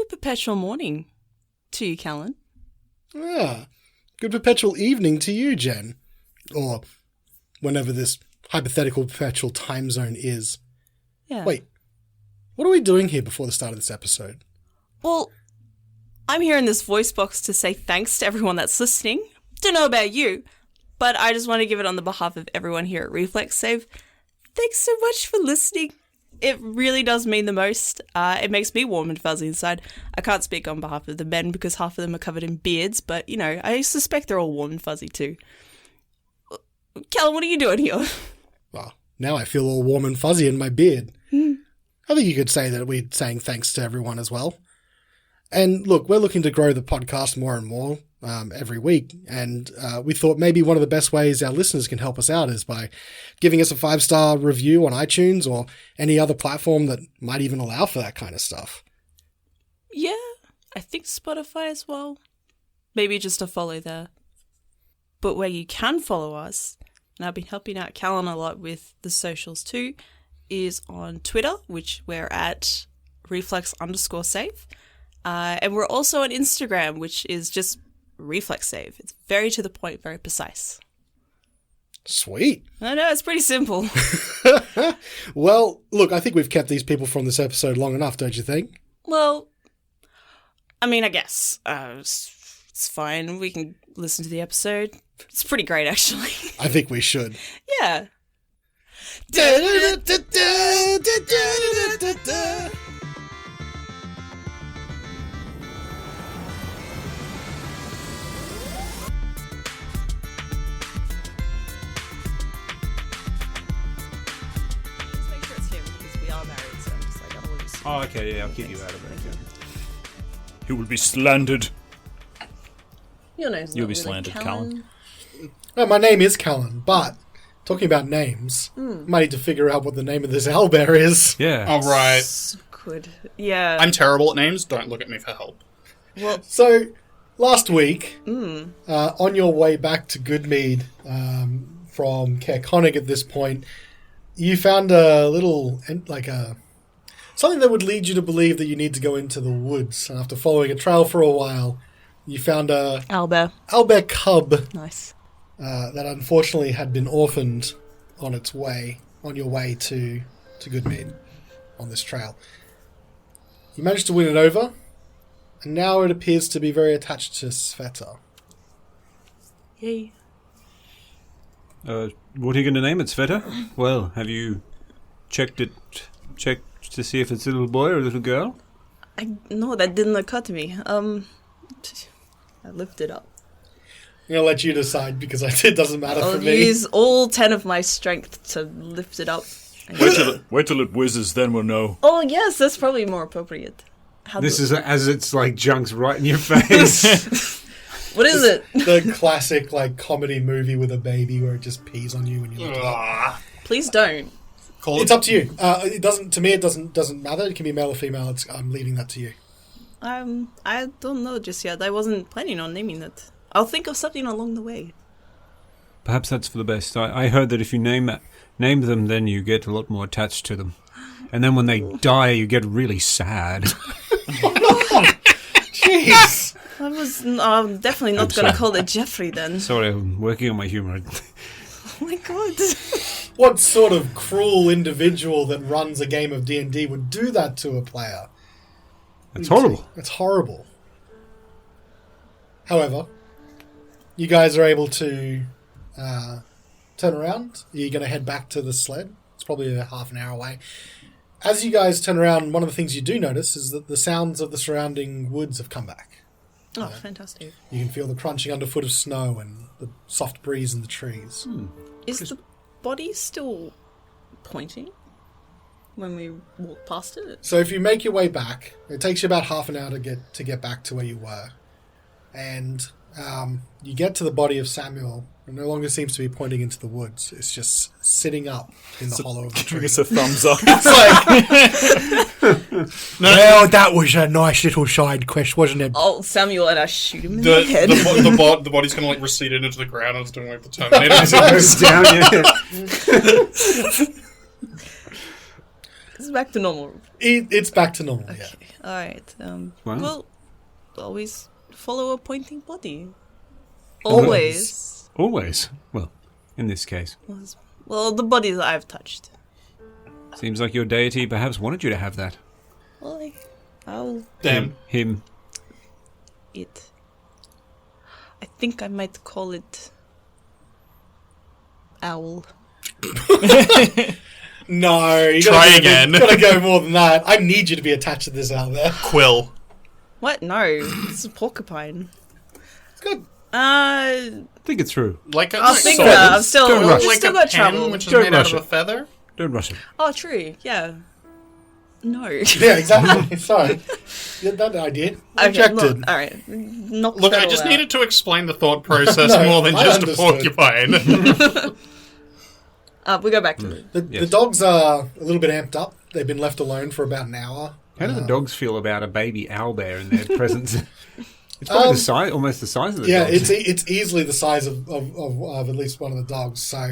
perpetual morning to you, Callan. Yeah. Good perpetual evening to you, Jen. Or whenever this hypothetical perpetual time zone is. Yeah. Wait, what are we doing here before the start of this episode? Well, I'm here in this voice box to say thanks to everyone that's listening. Don't know about you, but I just want to give it on the behalf of everyone here at Reflex Save. Thanks so much for listening. It really does mean the most. It makes me warm and fuzzy inside. I can't speak on behalf of the men because half of them are covered in beards, but, you know, I suspect they're all warm and fuzzy too. Callan, what are you doing here? Well, now I feel all warm and fuzzy in my beard. I think you could say that we're saying thanks to everyone as well. And look, we're looking to grow the podcast more and more every week. And we thought maybe one of the best ways our listeners can help us out is by giving us a 5-star review on iTunes or any other platform that might even allow for that kind of stuff. Yeah, I think Spotify as well. Maybe just a follow there. But where you can follow us, and I've been helping out Callan a lot with the socials too, is on Twitter, which we're at reflex_save. And we're also on Instagram, which is just Reflex Save. It's very to the point, very precise. Sweet. I know, it's pretty simple. Well, look, I think we've kept these people from this episode long enough, don't you think? Well, I mean, I guess. It's fine. We can listen to the episode. It's pretty great, actually. I think we should. Yeah. Oh, okay, yeah, I'll keep you out of it. He will be slandered. You'll be slandered, Callan. Oh, my name is Callan, but talking about names, might need to figure out what the name of this owlbear is. Yeah. All right. So good. Yeah. I'm terrible at names. Don't look at me for help. Well, So, last week, on your way back to Goodmead from Carnelian at this point, you found a little, something that would lead you to believe that you need to go into the woods. And after following a trail for a while, you found a owlbear cub. Nice. That unfortunately had been orphaned on your way to Goodmead on this trail. You managed to win it over, and now it appears to be very attached to Svieta. Yay. What are you going to name it, Svieta? Well, have you checked to see if it's a little boy or a little girl? No, that didn't occur to me. I looked it up. I'm going to let you decide because it doesn't matter for me. I'll use all 10 of my strength to lift it up. Wait till it whizzes, then we'll know. Oh, yes, that's probably more appropriate. This is as it's like junks right in your face. What is it? The classic comedy movie with a baby where it just pees on you when you look it up. Please don't. It's up to you. It doesn't. To me, it doesn't matter. It can be male or female. I'm leaving that to you. I don't know just yet. I wasn't planning on naming it. I'll think of something along the way. Perhaps that's for the best. I heard that if you name them, then you get a lot more attached to them. And then when they die, you get really sad. Jeez. I'm definitely not going to call it Jeffrey then. Sorry, I'm working on my humor. Oh my god. What sort of cruel individual that runs a game of D&D would do that to a player? It's horrible. It's horrible. However, you guys are able to turn around. You're going to head back to the sled. It's probably a half an hour away. As you guys turn around, one of the things you do notice is that the sounds of the surrounding woods have come back. Oh, fantastic. You can feel the crunching underfoot of snow and the soft breeze in the trees. Is the body still pointing when we walk past it? So if you make your way back, it takes you about half an hour to get back to where you were. And you get to the body of Samuel. It no longer seems to be pointing into the woods. It's just sitting up in the hollow of the tree. It's a thumbs up. It's like... Well, that was a nice little side quest, wasn't it? Oh, Samuel, and I shoot him in the head. The body's kind of receded into the ground and it's doing the Terminator. As it goes down, yeah. It's back to normal. It's back to normal, yeah. Okay. All right. Wow. Well, always follow a pointing body. Always. Always. Well, in this case. Well, the bodies I've touched. Seems like your deity perhaps wanted you to have that. Well, I'll Damn. Him. it. I think I might call it owl. No, you Try again. Gotta go more than that. I need you to be attached to this out there. Quill. What? No, it's a porcupine. It's good. Think it through. Like a I'll think sword. that. I've still, Don't rush. I've Like still a got pen, trouble. which is Don't made out rush of a it. feather. Don't rush it. Oh, true. Yeah. No. Yeah, exactly. Sorry. Yeah, that idea. Rejected. All right. Knock Look, that I all just out. needed to explain the thought process No, more than I just understood. a porcupine. We go back to the... The dogs are a little bit amped up. They've been left alone for about an hour. How do the dogs feel about a baby owlbear in their presence? It's probably the size, almost the size of the Yeah, dogs. it's easily the size of at least one of the dogs. So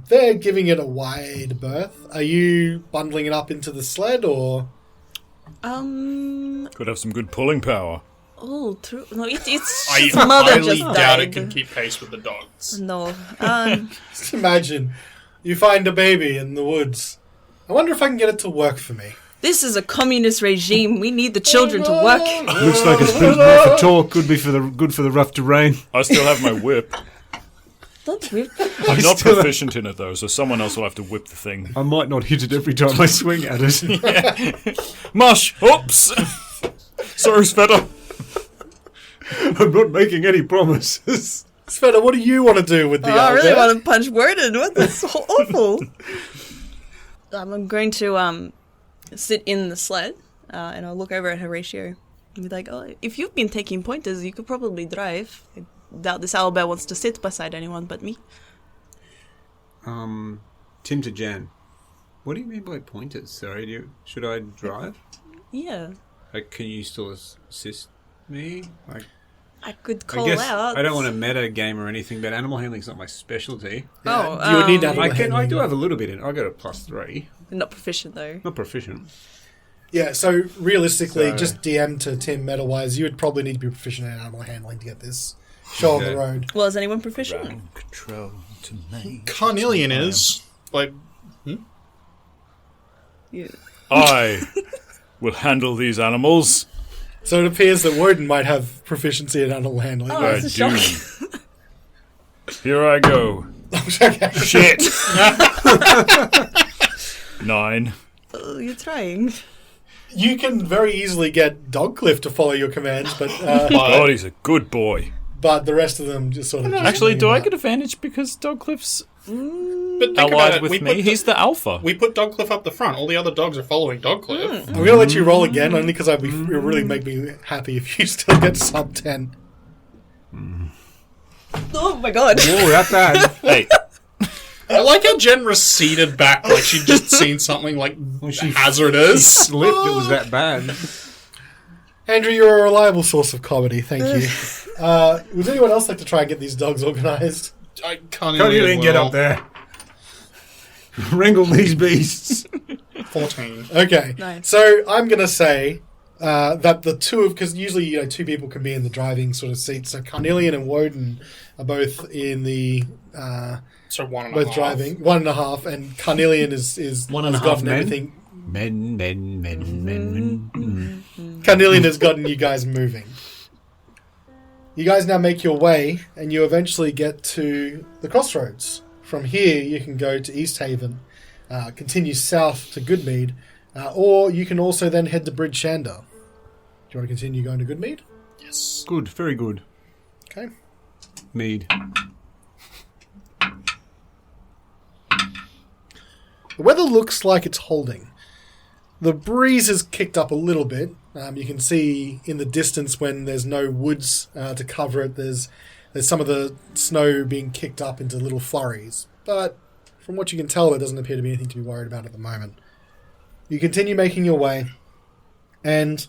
they're giving it a wide berth. Are you bundling it up into the sled or? Could have some good pulling power. Oh, true. No, it's I its mother highly just doubt died. it can keep pace with the dogs. No. Just imagine you find a baby in the woods. I wonder if I can get it to work for me. This is a communist regime. We need the children to work. Looks like it's been more for talk. Good for the rough terrain. I still have my whip. Don't whip. I'm not proficient in it though, so someone else will have to whip the thing. I might not hit it every time I swing at it. Mush! Oops! Sorry, Svieta. I'm not making any promises. Sveta, what do you want to do with the I really owlbear? want to punch Wodun. What? That's so awful. I'm going to sit in the sled and I'll look over at Horatio and be like, "Oh, if you've been taking pointers, you could probably drive. I doubt this owlbear wants to sit beside anyone but me." Tim to Jan. What do you mean by pointers? Sorry, should I drive? Yeah, Like, can you still assist me? Like, I could I call guess out. I don't want to meta game or anything, but animal handling's not my specialty. Oh, you would need animal I handling. do have a little bit in. I got a +3. Not proficient though. Not proficient. Yeah, so realistically, So- just DM to Tim meta-wise, you would probably need to be proficient in animal handling to get this show on the Okay. road. Well, is anyone proficient? Ground control to me. Carnelian is like Yeah. I will handle these animals. So it appears that Wodun might have proficiency in animal handling. Oh, I that's a do. shock. Here I go. Okay. Shit! 9. Oh, you're trying. You can very easily get Dogcliff to follow your commands, but God, he's a good boy. but the rest of them just sort of... just Actually, lean do I out. get advantage because Dogcliff's but think about allied it, with me? He's the alpha. we put Dogcliff up the front. All the other dogs are following Dogcliff. I'm going to let you roll again, only because it would really make me happy if you still get sub 10. Oh my god. Oh, that bad. Hey, I like how Jen receded back like she'd just seen something like hazardous. Slipped. It was that bad. Andrew, you're a reliable source of comedy, thank you. Would anyone else like to try and get these dogs organised? I can't Can't you even get up there? Wrangle these beasts. 14. Okay, Nice. so I'm going to say that the two of... Because usually, two people can be in the driving sort of seat, so Carnelian and Wodun are both in the... So 1.5. both driving. 1.5, and Carnelian is 1.5 has gotten men? everything. Men. Carnelian has gotten you guys moving. You guys now make your way, and you eventually get to the crossroads. From here, you can go to East Haven, continue south to Goodmead, or you can also then head to Bridge Shander. Do you want to continue going to Goodmead? Yes. Good, very good. Okay. Mead. The weather looks like it's holding. The breeze has kicked up a little bit. You can see in the distance when there's no woods to cover it, there's some of the snow being kicked up into little flurries. But from what you can tell, there doesn't appear to be anything to be worried about at the moment. You continue making your way, and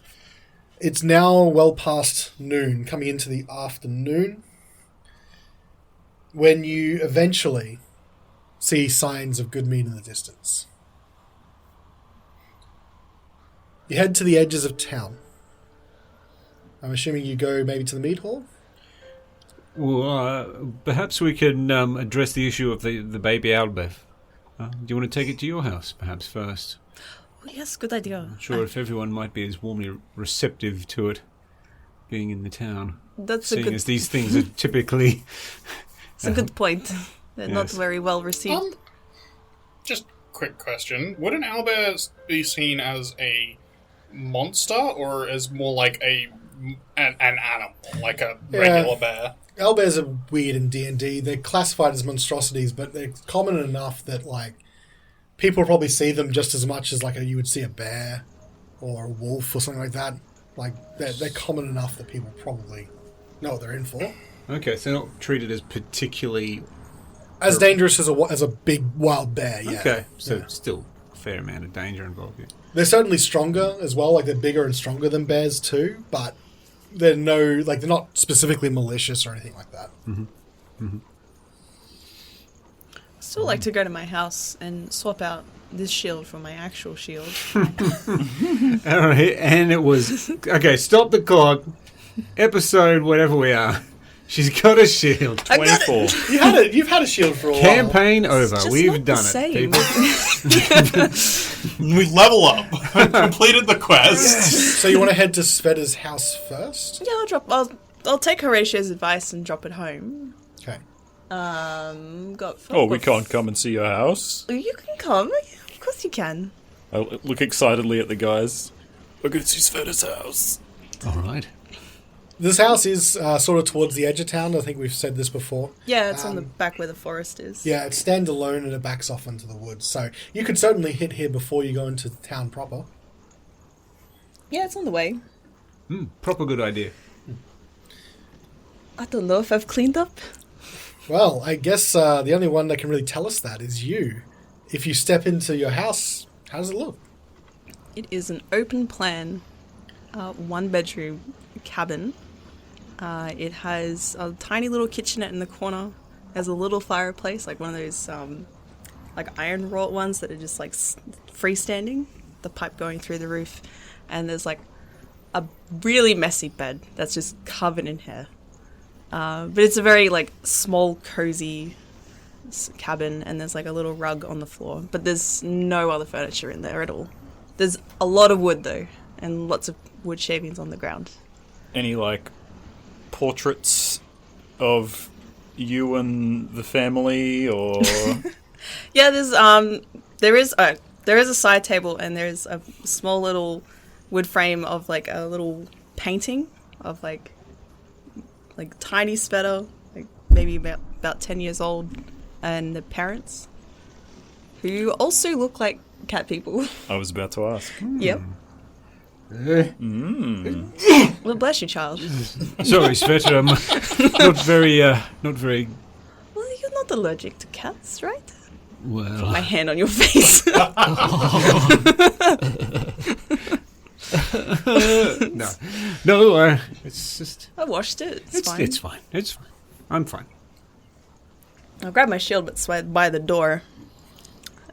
it's now well past noon, coming into the afternoon, when you eventually see signs of Goodmead in the distance. You head to the edges of town. I'm assuming you go maybe to the mead hall? Well, perhaps we can address the issue of the baby Albeth. Do you want to take it to your house, perhaps, first? Oh, yes, good idea. I'm sure if everyone might be as warmly receptive to it, being in the town. That's seeing as these things are typically... It's a good point. They're not Yes. very well received. Just quick question. Would an owlbear be seen as a monster or as more like an animal, like a regular bear? Owlbears are weird in D&D. They're classified as monstrosities, but they're common enough that, like, people probably see them just as much as, like, you would see a bear or a wolf or something like that. Like, they're common enough that people probably know what they're in for. Okay, so they're not treated as particularly... As dangerous as a big wild bear, yeah. Okay, so Yeah. still a fair amount of danger involved here. They're certainly stronger as well. Like, they're bigger and stronger than bears too, but they're not specifically malicious or anything like that. I still like to go to my house and swap out this shield for my actual shield. All right, and it was... Okay, stop the clock. Episode whatever we are. She's got a shield. 24. You've had a shield for a while. Campaign over. Just We've not done the it, same. people. We level up. Completed the quest. So you want to head to Sveta's house first? Yeah, I'll take Horatio's advice and drop it home. Okay. Oh, we can't come and see your house? You can come. Of course you can. I look excitedly at the guys. We're going to see Sveta's house. All right. This house is sort of towards the edge of town. I think we've said this before. Yeah, it's on the back where the forest is. Yeah, it stands alone and it backs off into the woods. So you could certainly hit here before you go into the town proper. Yeah, it's on the way. Proper good idea. I don't know if I've cleaned up. Well, I guess the only one that can really tell us that is you. If you step into your house, how does it look? It is an open plan, one-bedroom cabin. It has a tiny little kitchenette in the corner. There's a little fireplace, like one of those like iron wrought ones that are just like freestanding, the pipe going through the roof. And there's like a really messy bed that's just covered in hair. But it's a very like small, cozy cabin, and there's like a little rug on the floor. But there's no other furniture in there at all. There's a lot of wood though, and lots of wood shavings on the ground. Any, like, portraits of you and the family, or... Yeah, there is a side table, and there's a small little wood frame of like a little painting of like tiny Svieta, like maybe about 10 years old, and the parents, who also look like cat people. I was about to ask. Yep. Well, bless you, child. Sorry, Sveta, I'm not very Well, you're not allergic to cats, right? well. My hand on your face. No, it's just... I washed it. It's fine. It's fine. It's fine. I'm fine. I'll grab my shield, but it's by the door.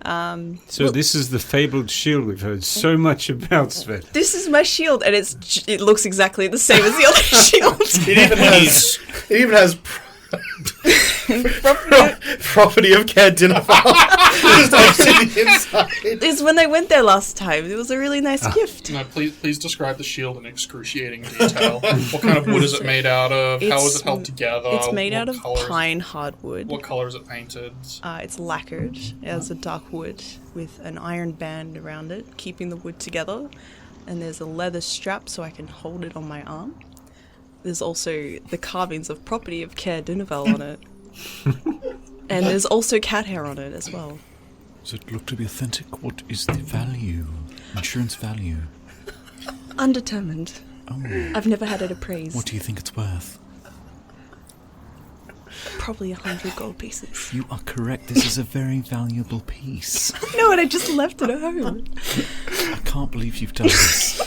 So this is the fabled shield we've heard so much about, Sveta. This is my shield, and it looks exactly the same as the other shield. It even has property of Cardinifal. Just actually the inside. It's when I went there last time. It was a really nice gift. No, please describe the shield in excruciating detail. What kind of wood is it made out of? How is it held together? It's made What out of colours- pine hardwood. What color is it painted? It's lacquered. It has a dark wood with an iron band around it, keeping the wood together. And there's a leather strap so I can hold it on my arm. There's also the carvings of property of Care Dinavel on it. And there's also cat hair on it as well. Does it look to be authentic? What is the value? Insurance value? Undetermined. Oh, I've never had it appraised. what do you think it's worth? Probably 100 gold pieces. You are correct. This is a very valuable piece. No, and I just left it at home. I can't believe you've done this.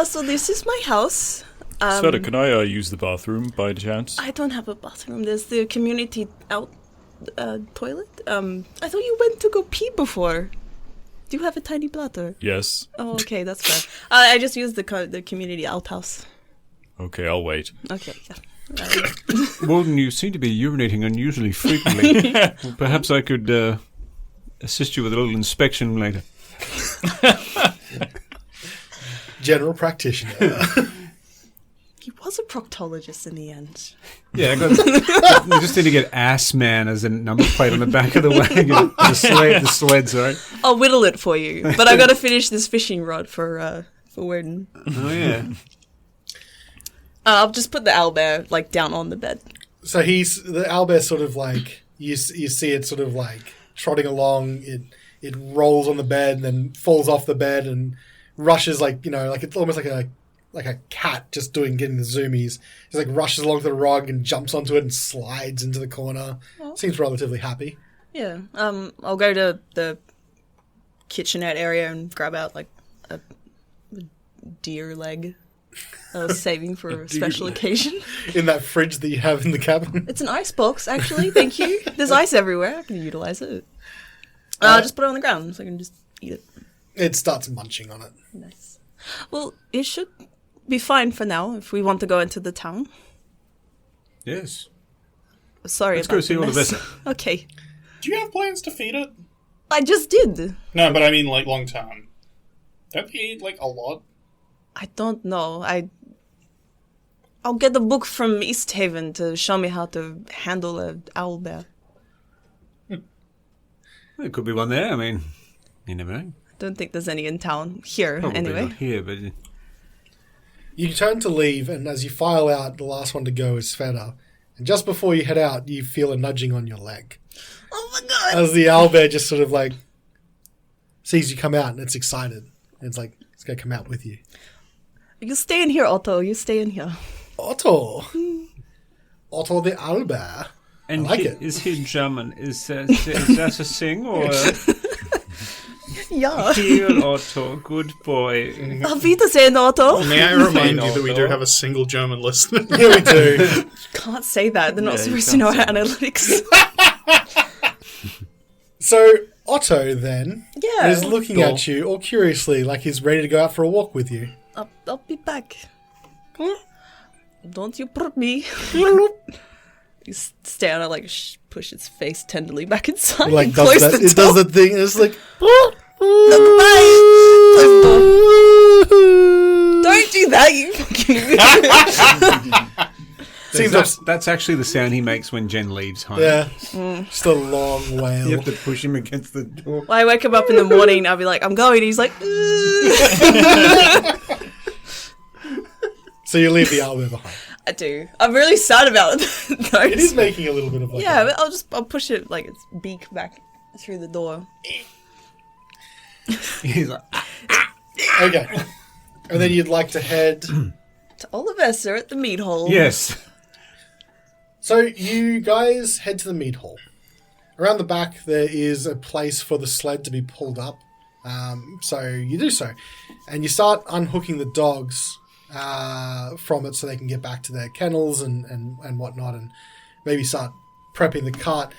So this is my house. Sveta, can I use the bathroom by chance? I don't have a bathroom. There's the community toilet. I thought you went to go pee before. Do you have a tiny bladder? Yes. Oh, okay, that's fair. I just used the community outhouse. Okay, I'll wait. Okay, yeah. Wodun, you seem to be urinating unusually frequently. Well, perhaps I could assist you with a little inspection later. General practitioner. He was a proctologist in the end. Yeah, we just need to get Ass Man as a number plate on the back of the wagon. The sleds, right? I'll whittle it for you, but I got to finish this fishing rod for Wodun. Oh, yeah. I'll just put the owlbear like down on the bed. So the owlbear sort of like you see it sort of like trotting along. It rolls on the bed and then falls off the bed and rushes like it's almost like a cat just getting the zoomies. It like rushes along the rug and jumps onto it and slides into the corner. Oh. Seems relatively happy. Yeah. I'll go to the kitchenette area and grab out like a deer leg. I was saving for a special occasion. In that fridge that you have in the cabin. It's an ice box, actually. Thank you. There's ice everywhere. I can utilize it. I'll just put it on the ground so I can just eat it. It starts munching on it. Nice. Well, it should be fine for now if we want to go into the town. Yes. Sorry Let's about go see the all the mess. vessel. Okay. Do you have plans to feed it? I just did. No, but I mean like long term. Don't they eat like a lot? I don't know. I'll get the book from East Haven to show me how to handle an owlbear. There could be one there. I mean, you never know. Don't think there's any in town here, Probably anyway. not here, but You turn to leave, and as you file out, the last one to go is Svieta. And just before you head out, you feel a nudging on your leg. Oh my god! As the owlbear just sort of like sees you come out, and it's excited. And it's like, it's going to come out with you. You stay in here, Otto. You stay in here. Otto. Otto the owlbear. and I like it. Is he German? Is that a thing or? Yeah. Heel Otto, good boy. Auf Wiedersehen, Otto. May I remind you that we do Also. have a single German listener? Yeah, we do. Can't say that. They're not Yeah, you supposed to know can't our say analytics. So Otto then Yeah. is looking at you all curiously, like he's ready to go out for a walk with you. I'll be back. Don't you put me. You stay on it, like push its face tenderly back inside Like and close the door. it does that thing. And it's like, Bye. Close the door. Don't do that, you fucking seems That's actually the sound he makes when Jen leaves home. yeah, just a long wail. You have to push him against the door. Well, I wake him up in the morning, I'll be like, I'm going. He's like, So you leave the owlbear behind. I do. I'm really sad about it, though. It is making a little bit of like Yeah, but I'll push it, like, its beak back through the door. He's like, Okay. And then you'd like to head. To Olivester at the meat hole. yes. So you guys head to the mead hall. Around the back, there is a place for the sled to be pulled up. So you do so. And you start unhooking the dogs from it so they can get back to their kennels and whatnot, and maybe start prepping the cart.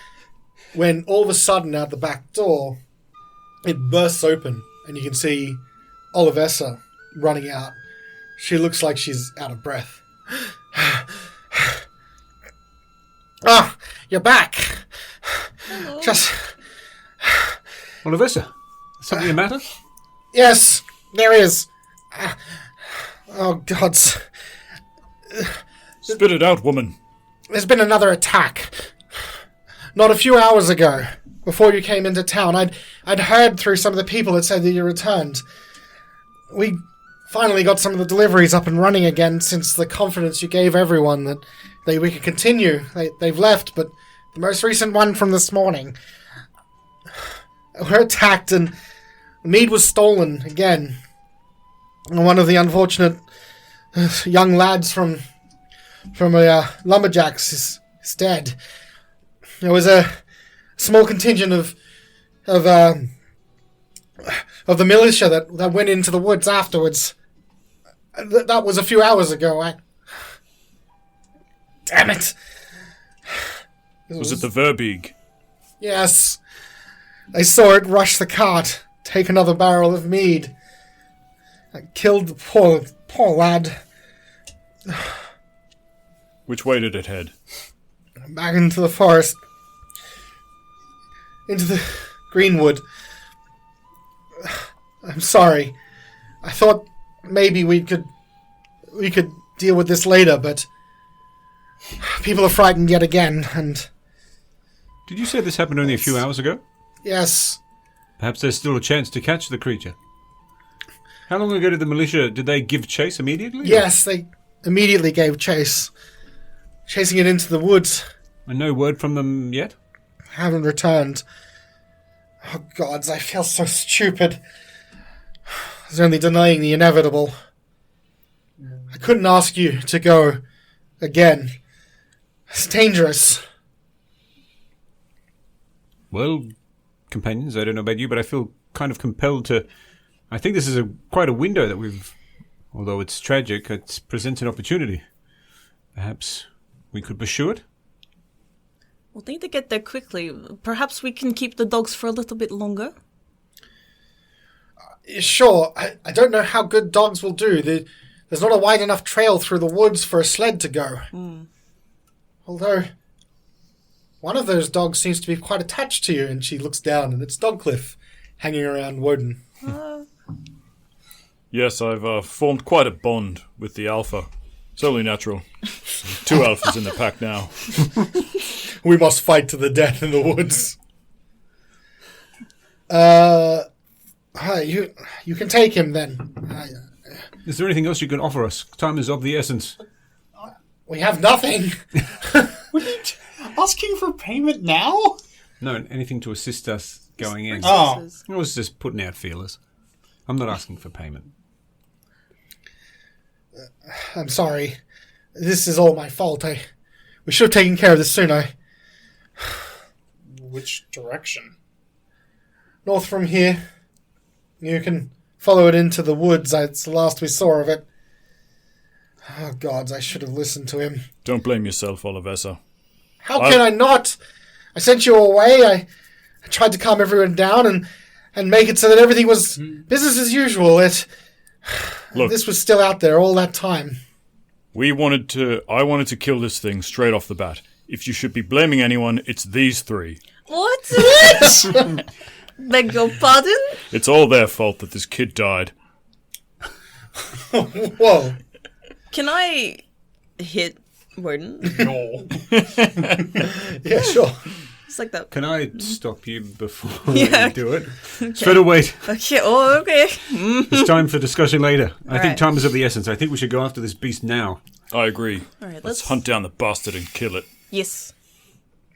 When all of a sudden, out the back door, it bursts open, and you can see Olivessa running out. She looks like she's out of breath. Oh, you're back. Hello. Just, Well, Avessa, something the matter? yes, there is. Oh, gods. Spit it out, woman. There's been another attack. Not a few hours ago, before you came into town. I'd heard through some of the people that said that you returned. We finally got some of the deliveries up and running again since the confidence you gave everyone that we could continue. They've left, but the most recent one from this morning. We're attacked and mead was stolen again. And one of the unfortunate young lads from lumberjacks is dead. There was a small contingent of the militia that went into the woods afterwards. That was a few hours ago. Damn it! Was it the Verbeeg? Yes. I saw it rush the cart, take another barrel of mead. I killed the poor lad. Which way did it head? Back into the forest. Into the greenwood. I'm sorry. I thought maybe we could deal with this later, but people are frightened yet again, and... Did you say this happened only a few hours ago? Yes. Perhaps there's still a chance to catch the creature. How long ago did the militia... Did they give chase immediately? Yes, they immediately gave chase. Chasing it into the woods. And no word from them yet? Haven't returned. Oh, gods, I feel so stupid. I was only denying the inevitable. I couldn't ask you to go again. It's dangerous. Well, companions, I don't know about you, but I feel kind of compelled to... I think this is quite a window that we've... Although it's tragic, it presents an opportunity. Perhaps we could pursue it? We'll need to get there quickly. Perhaps we can keep the dogs for a little bit longer. Sure, I don't know how good dogs will do. There's not a wide enough trail through the woods for a sled to go. Although, one of those dogs seems to be quite attached to you, and she looks down, and it's Dogcliff hanging around Wodun. Yes, I've formed quite a bond with the alpha. It's only natural. 2 alphas in the pack now. We must fight to the death in the woods. You can take him then. Is there anything else you can offer us? Time is of the essence. We have nothing. Asking for payment now? No, anything to assist us going in. Oh. I was just putting out feelers. I'm not asking for payment. I'm sorry. This is all my fault. We should have taken care of this sooner. Which direction? North from here. You can follow it into the woods. It's the last we saw of it. Oh, gods, I should have listened to him. Don't blame yourself, Olivessa. How can I not? I sent you away. I tried to calm everyone down and make it so that everything was business as usual. Look, this was still out there all that time. I wanted to kill this thing straight off the bat. If you should be blaming anyone, it's these 3. What? Beg your pardon? It's all their fault that this kid died. Whoa. Can I hit Wodun? No. Yeah, sure. It's like that. Can I stop you before Yeah. you do it? Svieta, wait. Okay, oh, okay. It's time for discussion later. I think Alright. time is of the essence. I think we should go after this beast now. I agree. Alright, Let's hunt down the bastard and kill it. Yes.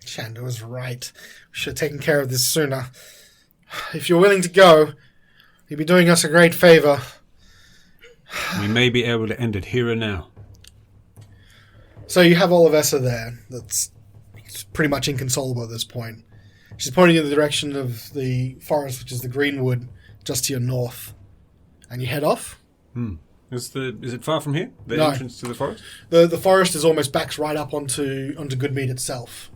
Shanda was right. We should have taken care of this sooner. If you're willing to go, you'd be doing us a great favour. We may be able to end it here and now. So you have Olivessa there. That's pretty much inconsolable at this point. She's pointing in the direction of the forest, which is the greenwood, just to your north. And you head off. Is it far from here? The No. entrance to the forest? The forest is almost backs right up onto Goodmead itself.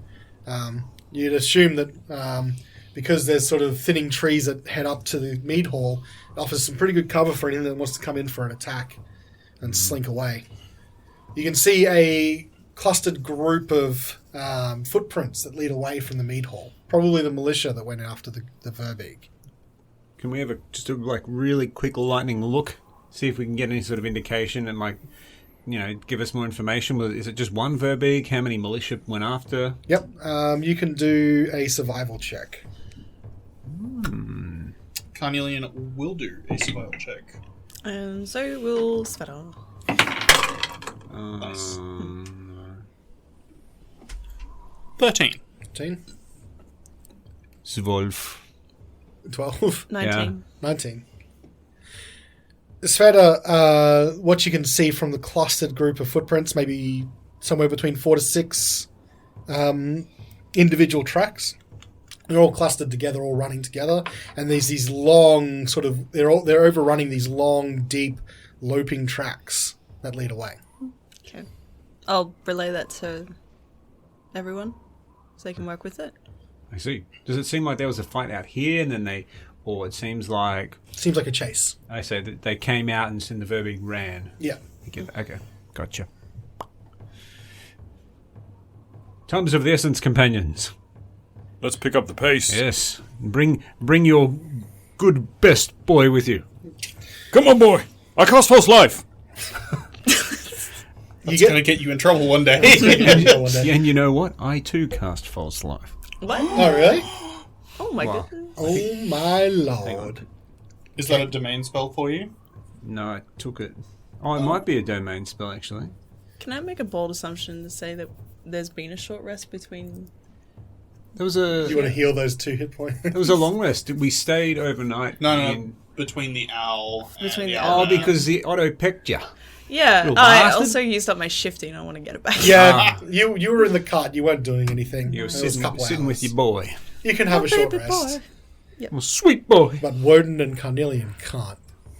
You'd assume that because there's sort of thinning trees that head up to the mead hall, it offers some pretty good cover for anything that wants to come in for an attack and slink away. You can see a clustered group of footprints that lead away from the mead hall. Probably the militia that went after the Verbeeg. Can we have just a really quick lightning look? See if we can get any sort of indication and give us more information. Is it just one Verbeeg? How many militia went after? Yep. You can do a survival check. Carnelian will do a survival check. And so will Svieta. Nice. 13. 13. 12. 12. 19. 19. Svieta, what you can see from the clustered group of footprints, maybe somewhere between 4 to 6 individual tracks. They're all clustered together, all running together, and there's these long they're overrunning these long, deep, loping tracks that lead away. Okay. I'll relay that to everyone so they can work with it. I see. Does it seem like there was a fight out here and then they or it seems like... Seems like a chase. I say that they came out and the Verbeek ran. Yeah. Okay, gotcha. Time's of the essence, companions. Let's pick up the pace. Yes. Bring your good best boy with you. Come on, boy. I cast False Life. That's going to get you in trouble one day. And you know what? I too cast False Life. What? Oh, really? Oh my Wow. goodness. Oh, my lord. Is that a domain spell for you? No, I took it. Oh, it might be a domain spell, actually. Can I make a bold assumption to say that there's been a short rest between... There was a... You want to heal those 2 hit points? There was a long rest. We stayed overnight. No. Between the owl and Between the the owl. Oh, because the Otto pecked you. Yeah, Little I bastard. also used up my shifting. I want to get it back. Yeah, you were in the cart. You weren't doing anything. You were It was a sitting couple with hours. your boy. You can have a short Baby rest. boy. Oh, sweet boy. But Wodun and Carnelian can't.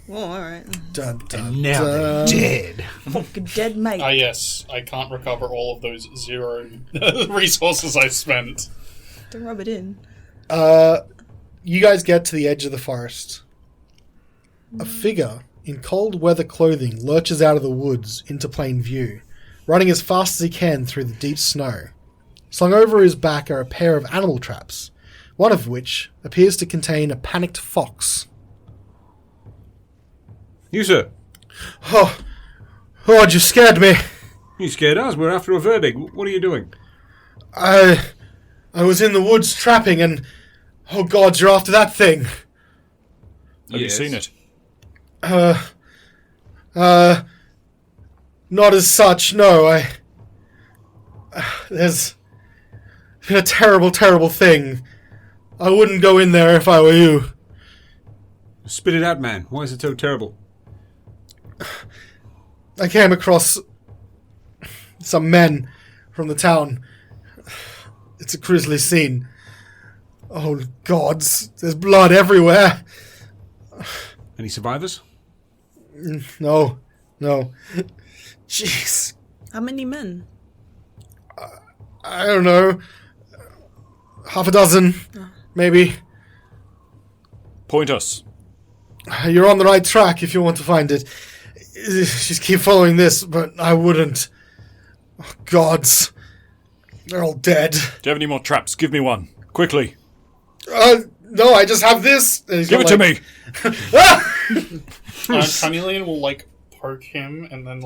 Oh, alright. Dun, dun, Now they're dun. dead. Good dead mate. yes, I can't recover all of those 0 resources I spent. Don't rub it in. You guys get to the edge of the forest. A figure in cold weather clothing lurches out of the woods into plain view, running as fast as he can through the deep snow. Slung over his back are a pair of animal traps, one of which appears to contain a panicked fox. You, sir. Oh, you scared me. You scared us. We're after a Verbeek. What are you doing? I was in the woods trapping and... Oh God, you're after that thing. Have you seen it? Not as such, no. There's been a terrible, terrible thing. I wouldn't go in there if I were you. Spit it out, man. Why is it so terrible? I came across some men from the town. It's a grisly scene. Oh, gods, there's blood everywhere. Any survivors? No. Jeez. How many men? I don't know. Half a dozen, maybe. Point us. You're on the right track if you want to find it. Just keep following this, but I wouldn't. Oh, gods. They're all dead. Do you have any more traps? Give me one. Quickly. No, I just have this. And he's Give it got, to me. Carnelian will, poke him and then,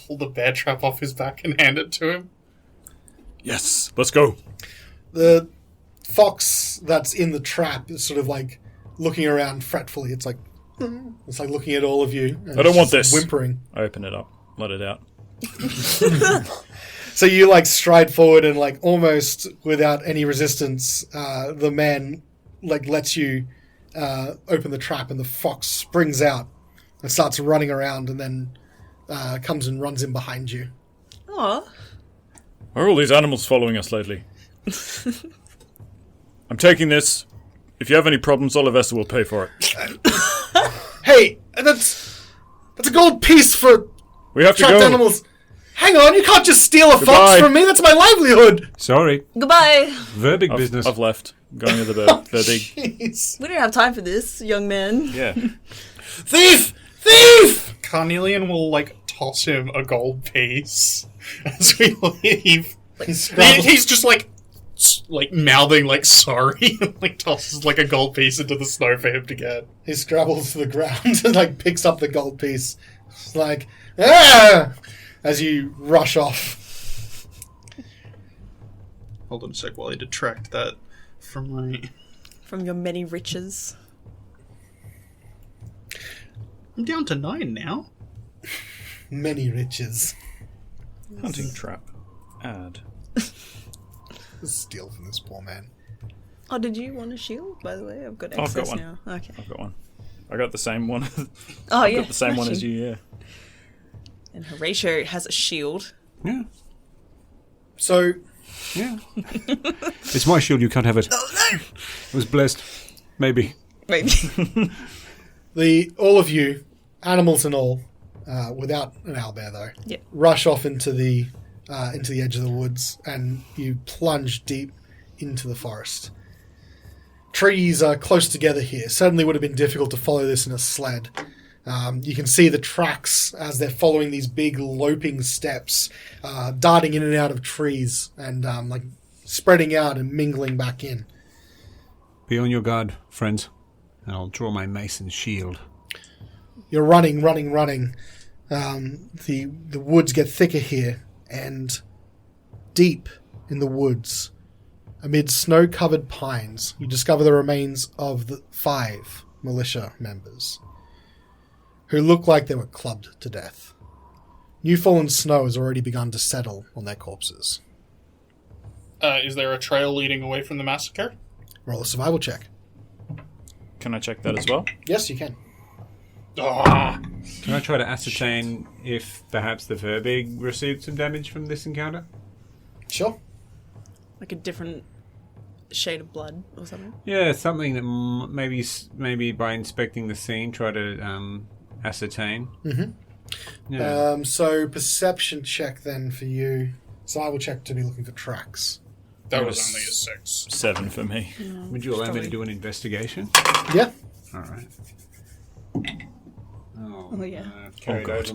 pull the bear trap off his back and hand it to him. Yes. Let's go. The fox that's in the trap is sort of, looking around fretfully. It's looking at all of you. And I don't it's want just this. Whimpering. I open it up. Let it out. So you, stride forward and, almost without any resistance, the man, lets you open the trap and the fox springs out and starts running around and then comes and runs in behind you. Aw. Are all these animals following us lately? I'm taking this. If you have any problems, Olivesta will pay for it. Hey, that's a gold piece for We have to trapped go. animals. Hang on, you can't just steal a Goodbye. fox from me. That's my livelihood. Sorry. Goodbye. Verbeek business. I've left. I'm going to the big. Jeez. We don't have time for this, young man. Yeah. Thief! Thief! Carnelian will, toss him a gold piece as we leave. Scrabble. He's just, mouthing, sorry. Tosses, a gold piece into the snow for him to get. He scrabbles to the ground and, picks up the gold piece. It's ah! As you rush off. Hold on a sec while I detract that from my... From your many riches. I'm down to 9 now. Many riches. Hunting trap. Add. Steal from this poor man. Oh, did you want a shield, by the way? I've got I've access got now. Okay. I've got one. I got the same one. Oh, I've yeah. got the same one as smashing. you, yeah. And Horatio has a shield. Yeah. So, Yeah. It's my shield. You can't have it. Oh, no! It was blessed. Maybe. Maybe. all of you, animals and all, without an owlbear though, Yep. rush off into the edge of the woods, and you plunge deep into the forest. trees are close together here. Certainly would have been difficult to follow this in a sled. You can see the tracks as they're following these big loping steps, darting in and out of trees and like spreading out and mingling back in. Be on your guard, friends, and I'll draw my mace and shield. You're running. The woods get thicker here, and deep in the woods, amid snow-covered pines, you discover the remains of the 5 militia members, who look like they were clubbed to death. New fallen snow has already begun to settle on their corpses. Is there a trail leading away from the massacre? Roll a survival check. Can I check that as well? Yes, you can. Can I try to ascertain if perhaps the Verbig received some damage from this encounter? Sure. Like a different shade of blood or something? Yeah, something that maybe by inspecting the scene, try to ascertain. Mm-hmm. Yeah. So perception check then for you. Survival check to be looking for tracks. That was only a 6. 7 for me. Would you allow me to do an investigation? Yeah. All right. Oh, yeah. I've carried over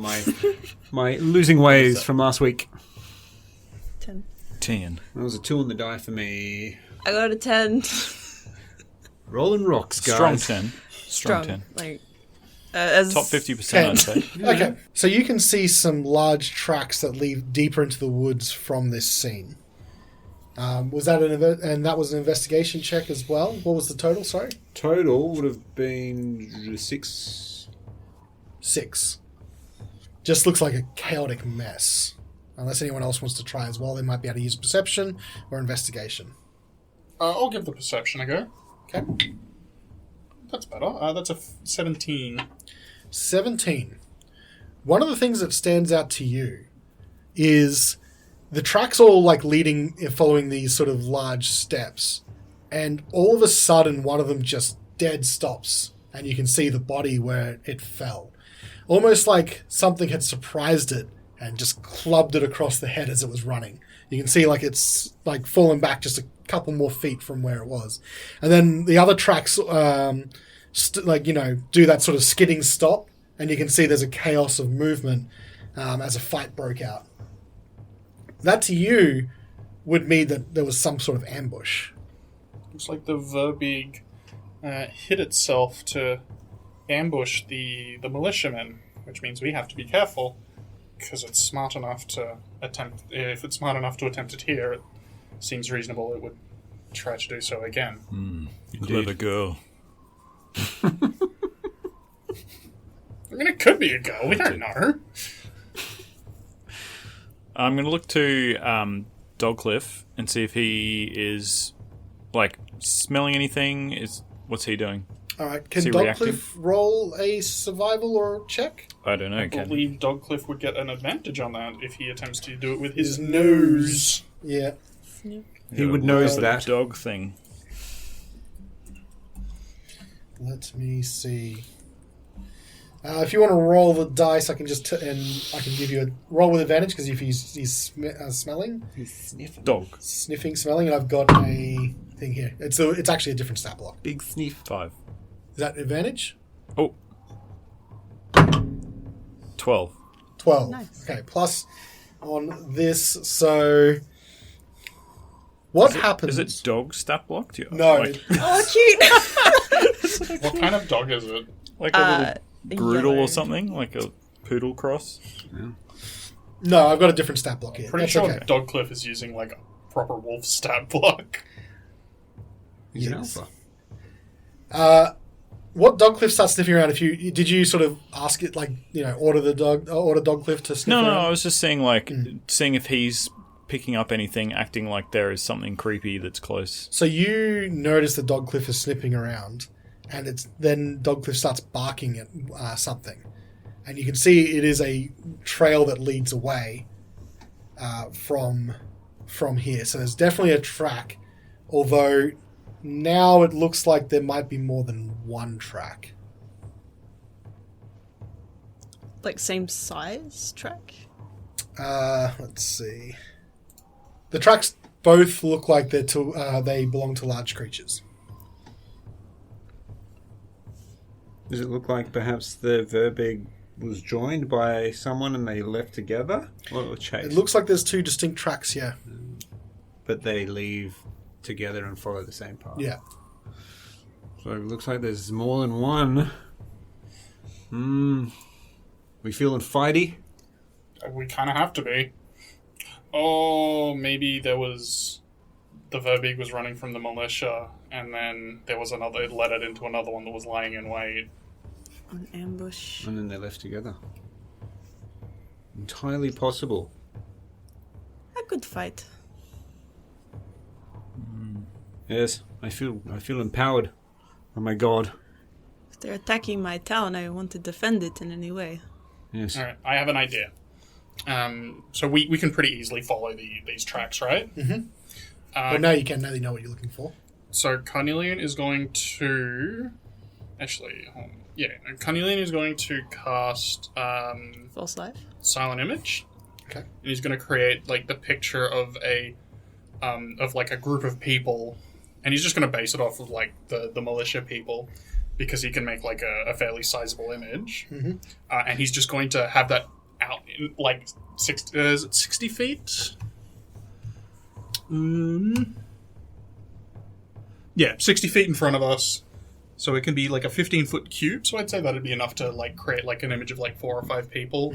my losing ways from last week. 10. 10. That was a 2 on the die for me. I got a 10. Rolling rocks, guys. Strong 10. Strong 10. Like, as Top 50%, I'd say. Okay. So you can see some large tracks that lead deeper into the woods from this scene. Was that and that was an investigation check as well? What was the total? Sorry. Total would have been 6. 6. Just looks like a chaotic mess. Unless anyone else wants to try as well, they might be able to use perception or investigation. I'll give the perception a go. Okay. That's better. That's a 17. 17. One of the things that stands out to you is the tracks all like following these sort of large steps, and all of a sudden one of them just dead stops, and you can see the body where it fell. Almost like something had surprised it and just clubbed it across the head as it was running. You can see like it's like fallen back just a couple more feet from where it was. And then the other tracks do that sort of skidding stop, and you can see there's a chaos of movement as a fight broke out. That to you would mean that there was some sort of ambush. Looks like the Verbig hid itself to ambush the militiamen, which means we have to be careful, because it's smart enough to attempt. If it's smart enough to attempt it here, it seems reasonable it would try to do so again. Clever girl. I mean, it could be a girl. We don't know. I'm going to look to Dogcliff and see if he is, like, smelling anything. What's he doing? All right. Can Is he reacting? Dogcliff roll a survival or check? I don't know. I Can believe Dogcliff would get an advantage on that if he attempts to do it with his nose. Yeah. He would nose that. dog thing. Let me see. If you want to roll the dice, I can just and I can give you a roll with advantage because if he's smelling, He's sniffing. Dog. sniffing, smelling, and I've got a thing here. It's actually a different stat block. Big sniff. 5. Is that advantage? Oh. 12. 12. Nice. Okay, plus on this. So what happens? Is it dog stat block? Do you, No. Like, Oh, cute! What kind of dog is it? like a little broodle yellow. or something? Like a poodle cross? No, I've got a different stat block here. Pretty That's sure okay. Dogcliff is using like a proper wolf stat block. He's an Yes. Uh, what Dogcliff starts sniffing around? Did you sort of ask it, like, order Dogcliff to sniff No, around? I was just saying, seeing if he's picking up anything, acting like there is something creepy that's close. So you notice that Dogcliff is sniffing around, and then Dogcliff starts barking at something, and you can see it is a trail that leads away from here. So there's definitely a track, although now it looks like there might be more than one track. Like, same size track? Let's see. The tracks both look like they belong to large creatures. Does it look like perhaps the Verbig was joined by someone and they left together? Or chased? It looks like there's two distinct tracks, yeah. But they leave together and follow the same path. Yeah. So it looks like there's more than one. We feeling fighty? We kind of have to be. Oh, maybe there was... The Verbig was running from the militia, and then there was another... It led it into another one that was lying in wait. An ambush. And then they left together. Entirely possible. A good fight. Yes, I feel empowered. Oh my god. If they're attacking my town, I want to defend it in any way. Yes. Alright, I have an idea. So we can pretty easily follow these tracks, right? Mm-hmm. But now you can. Now you know what you're looking for. So Carnelian is going to... Actually, Carnelian is going to cast False life. Silent Image. Okay. And he's going to create like the picture of a group of people, and he's just going to base it off of like the militia people, because he can make like a fairly sizable image. Mm-hmm. And he's just going to have that out in like 60 feet. Yeah, 60 feet in front of us. So it can be like a 15-foot cube. So I'd say that'd be enough to like create like an image of like 4 or 5 people,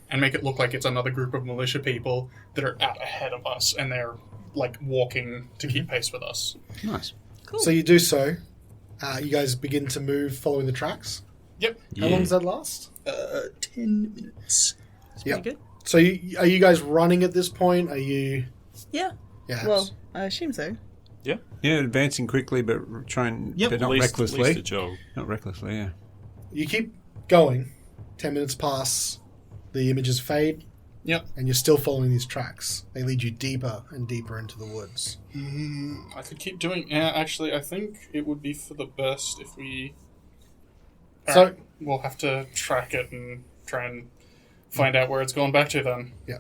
and make it look like it's another group of militia people that are out ahead of us, and they're like walking to keep pace with us. Nice. Cool. So you do so. You guys begin to move following the tracks. Yep. How long does that last? 10 minutes. It's pretty good. So are you guys running at this point? Are you... Yeah. Yeah. Well, I assume so. Yeah, advancing quickly, but trying, but At not least recklessly. a jog. Not recklessly, yeah. You keep going. 10 minutes pass. The images fade. Yep. And you're still following these tracks. They lead you deeper and deeper into the woods. I could keep doing... Yeah, actually, I think it would be for the best if we... So- Alright, we'll have to track it and try and find out where it's going back to then. Yeah.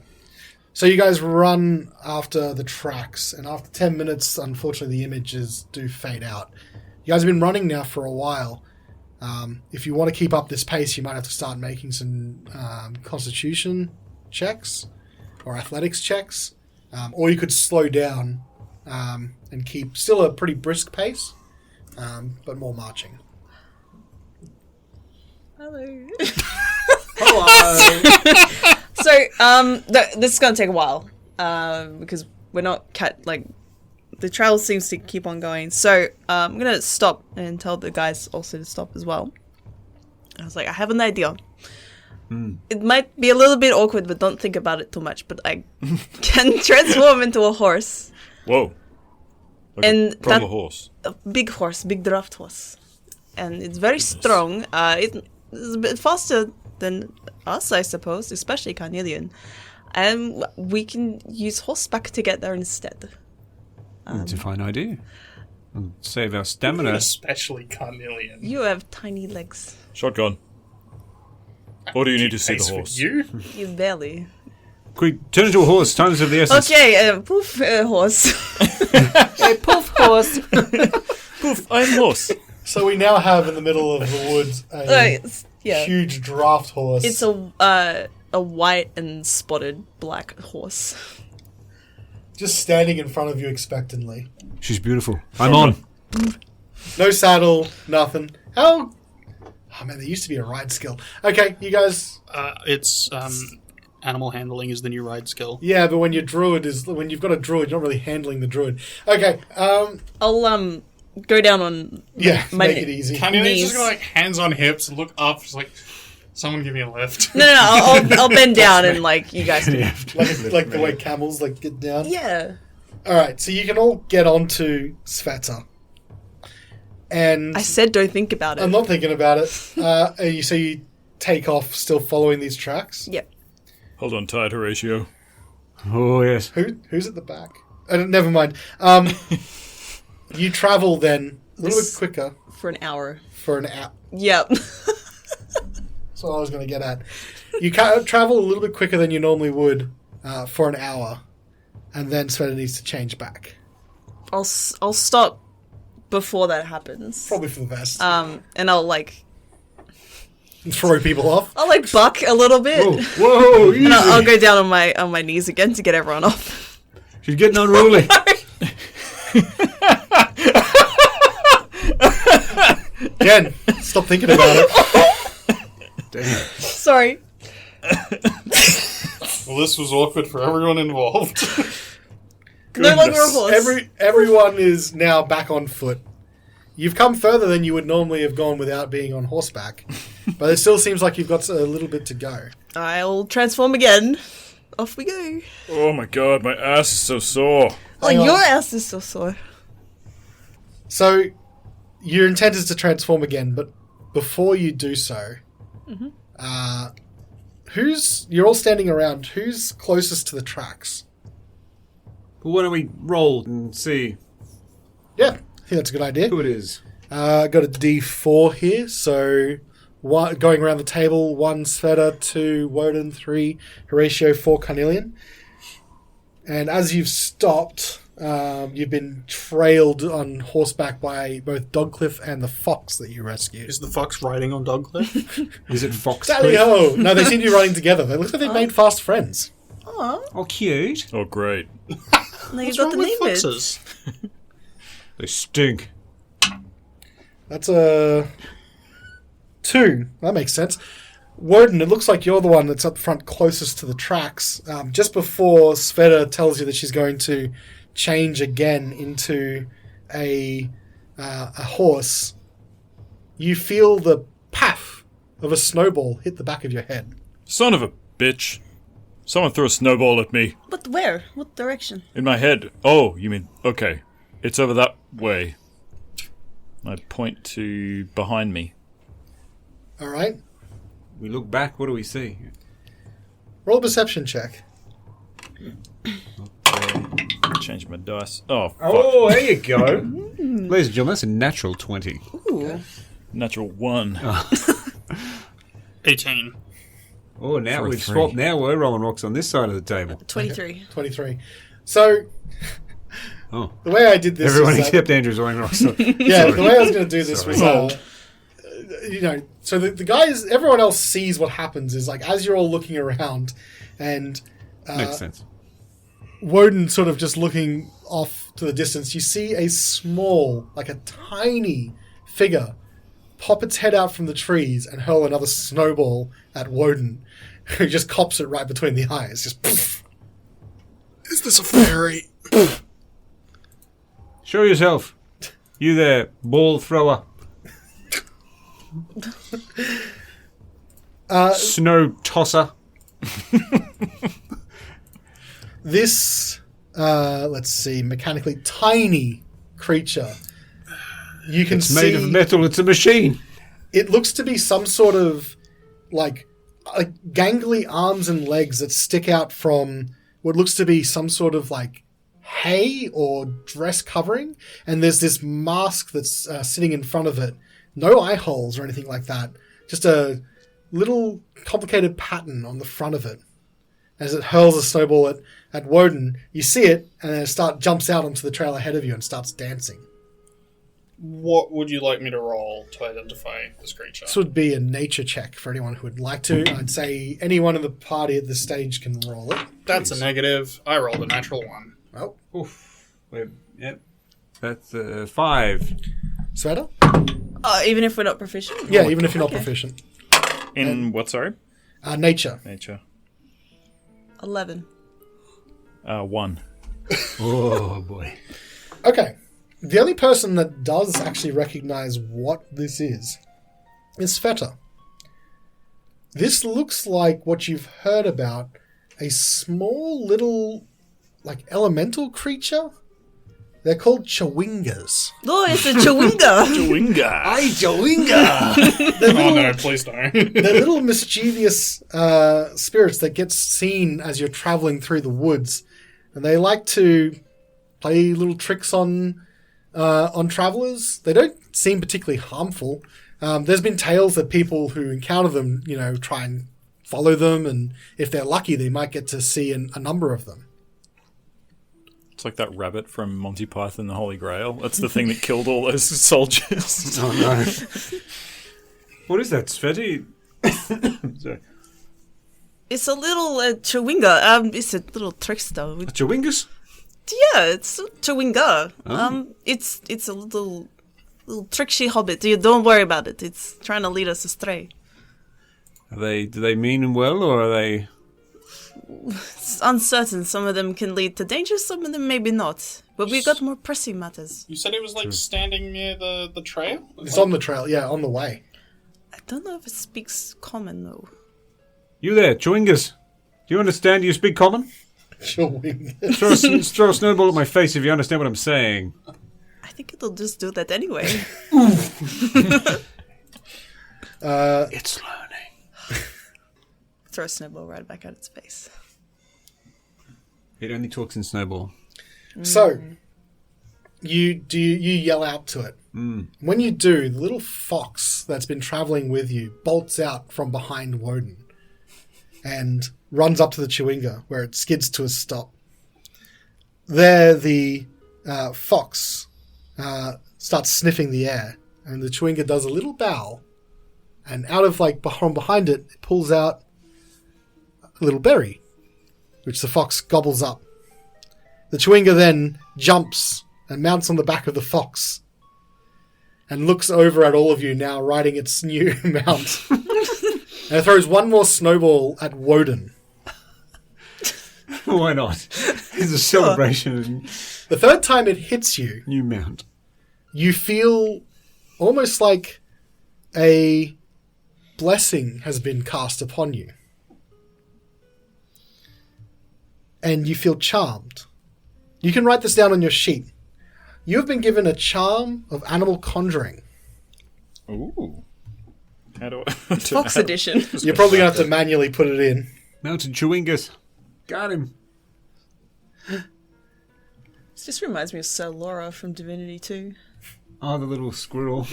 So you guys run after the tracks, and after 10 minutes, unfortunately, the images do fade out. You guys have been running now for a while. If you want to keep up this pace, you might have to start making some constitution checks or athletics checks, or you could slow down and keep still a pretty brisk pace, but more marching. Hello. Hello! So, this is going to take a while, because we're not the trail seems to keep on going. So, I'm going to stop and tell the guys also to stop as well. I was like, I have an idea. It might be a little bit awkward, but don't think about it too much. But I can transform into a horse. Whoa. Like And a proper that- horse. A big horse, big draft horse. And it's very strong. It's a bit faster than us, I suppose, especially Carnelian. And we can use horseback to get there instead. It's a fine idea. And save our stamina. Especially Carnelian. You have tiny legs. Shotgun. Or do you need to see the Pace for horse? You? You barely. Quick, turn into a horse. Time is of the essence. Okay, poof, horse. Poof, horse. Poof, I'm horse. So we now have in the middle of the woods a Yeah. huge draft horse. It's a white and spotted black horse. just standing in front of you expectantly. She's beautiful. I'm on. No saddle, nothing. How... Oh man, there used to be a ride skill. Okay, you guys... It's animal handling is the new ride skill. Yeah, but when you've got a druid, you're not really handling the druid. Okay, I'll go down on yeah, my make it easy. Carnelian's just knees. gonna like hands on hips and look up, just like someone give me a lift. No, I'll bend down and like you guys can. like the way camels like get down. Yeah. All right, so you can all get onto Svieta. And I said don't think about it. I'm not thinking about it. So you take off, still following these tracks. Yep. Hold on tight, Horatio. Oh, yes. Who's at the back? Never mind. You travel then a little bit quicker For an hour. for an hour. Yep. That's what I was going to get at. You travel a little bit quicker than you normally would for an hour, and then Svieta needs to change back. I'll stop before that happens. Probably for the best. And I'll like throw people off. I'll like buck a little bit. Whoa, easy. And I'll go down on my knees again to get everyone off. She's getting unruly. Jen, stop thinking about it. Damn. Sorry. Well, this was awkward for everyone involved. No longer a horse. Everyone is now back on foot. You've come further than you would normally have gone without being on horseback, but it still seems like you've got a little bit to go. I'll transform again. Off we go. Oh my god, my ass is so sore. Oh, Hang on. your ass is so sore. So, your intent is to transform again, but before you do so, you're all standing around. Who's closest to the tracks? Well, why don't we roll and see Yeah, I think that's a good idea. who it is? Got a D4 here, so going around the table, 1 Svieta, 2 Wodun, 3 Horatio, 4 Carnelian. And as you've stopped, you've been trailed on horseback by both Dogcliff and the fox that you rescued. Is the fox riding on Dogcliff? Is it Fox? Tally-ho! No, they seem to be running together. They look like they've made fast friends. Oh, Oh, cute. Oh great. now you've What's got wrong the with name bit. foxes? They stink. That's a 2. That makes sense. Wodun, it looks like you're the one that's up front closest to the tracks. Just before Svieta tells you that she's going to change again into a horse, you feel the paff of a snowball hit the back of your head. Son of a bitch. Someone threw a snowball at me. But where? What direction? In my head. Oh, you mean, okay. It's over that way. I point to behind me. All right? We look back, what do we see? Roll a perception check. Change my dice. Oh, fuck. Oh, there you go. Ladies and gentlemen, that's a natural 20. Ooh. Natural 1. 18. Oh, now For a we've 3. swapped. Now we're rolling rocks on this side of the table. 23. 23. So, Oh. the way I did this Everyone was that- except Andrew's rolling rocks. Yeah, the way I was going to do this was, Sorry. so the guys, everyone else sees what happens is like as you're all looking around, and Makes sense. Wodun sort of just looking off to the distance, you see a small, like a tiny figure pop its head out from the trees and hurl another snowball at Wodun, who just cops it right between the eyes. Just poof. Is this a fairy? Show yourself. You there, ball thrower. Snow tosser. This, let's see, mechanically tiny creature. You can It's see made of metal. It's a machine. it looks to be some sort of like gangly arms and legs that stick out from what looks to be some sort of like hay or dress covering, and there's this mask that's sitting in front of it. No eye holes or anything like that. Just a little complicated pattern on the front of it. As it hurls a snowball at Wodun, you see it, and then it jumps out onto the trail ahead of you and starts dancing. What would you like me to roll to identify this creature? This would be a nature check for anyone who would like to. I'd say anyone in the party at this stage can roll it. That's a negative. I rolled a natural 1. Oh, Oof. Yep. That's 5. Svieta? Oh, even if we're not proficient? Yeah, even if you're not proficient. In what, sorry? Nature. Nature. 11. 1. Oh, boy. Okay. The only person that does actually recognize what this is Svieta. This looks like what you've heard about, a small little, like, elemental creature. They're called chawingas. Oh, it's a chawinga. Winga. Hey, Joinga! Oh no, please don't. They're little mischievous spirits that get seen as you're traveling through the woods, and they like to play little tricks on travelers. They don't seem particularly harmful. There's been tales that people who encounter them, try and follow them, and if they're lucky, they might get to see a number of them. It's like that rabbit from Monty Python and the Holy Grail. That's the thing that killed all those soldiers. Oh, no. What is that, Sveti? Sorry. It's a little chewinga. It's a little trickster. A Chewingus? Yeah, it's a chewinga. It's a little tricksy hobbit. You don't worry about it. It's trying to lead us astray. Do they mean well, or are they... It's uncertain. Some of them can lead to danger, some of them maybe not. But we got more pressing matters. You said it was like standing near the trail? It's on the trail, yeah, on the way. I don't know if it speaks common, though. You there, Chewingus? Do you understand? Do you speak common? Chewingus. Throw a snowball at my face if you understand what I'm saying. I think it'll just do that anyway. It's learning. Throw a snowball right back at its face. It only talks in snowball. So, you yell out to it. When you do, the little fox that's been travelling with you bolts out from behind Wodun and runs up to the Chewinga, where it skids to a stop. There, the fox starts sniffing the air, and the Chewinga does a little bow, and out of from behind it, it pulls out a little berry, which the fox gobbles up. The Chewinga then jumps and mounts on the back of the fox and looks over at all of you now riding its new mount. And it throws one more snowball at Wodun. Why not? It's a celebration. The third time it hits you, New mount. you feel almost like a blessing has been cast upon you. And you feel charmed. You can write this down on your sheet. You have been given a charm of animal conjuring. Ooh. How do I... Fox edition. You're probably going to have to manually put it in. Mounted Chewingus. Got him. This just reminds me of Sir Laura from Divinity 2. Oh, the little squirrel.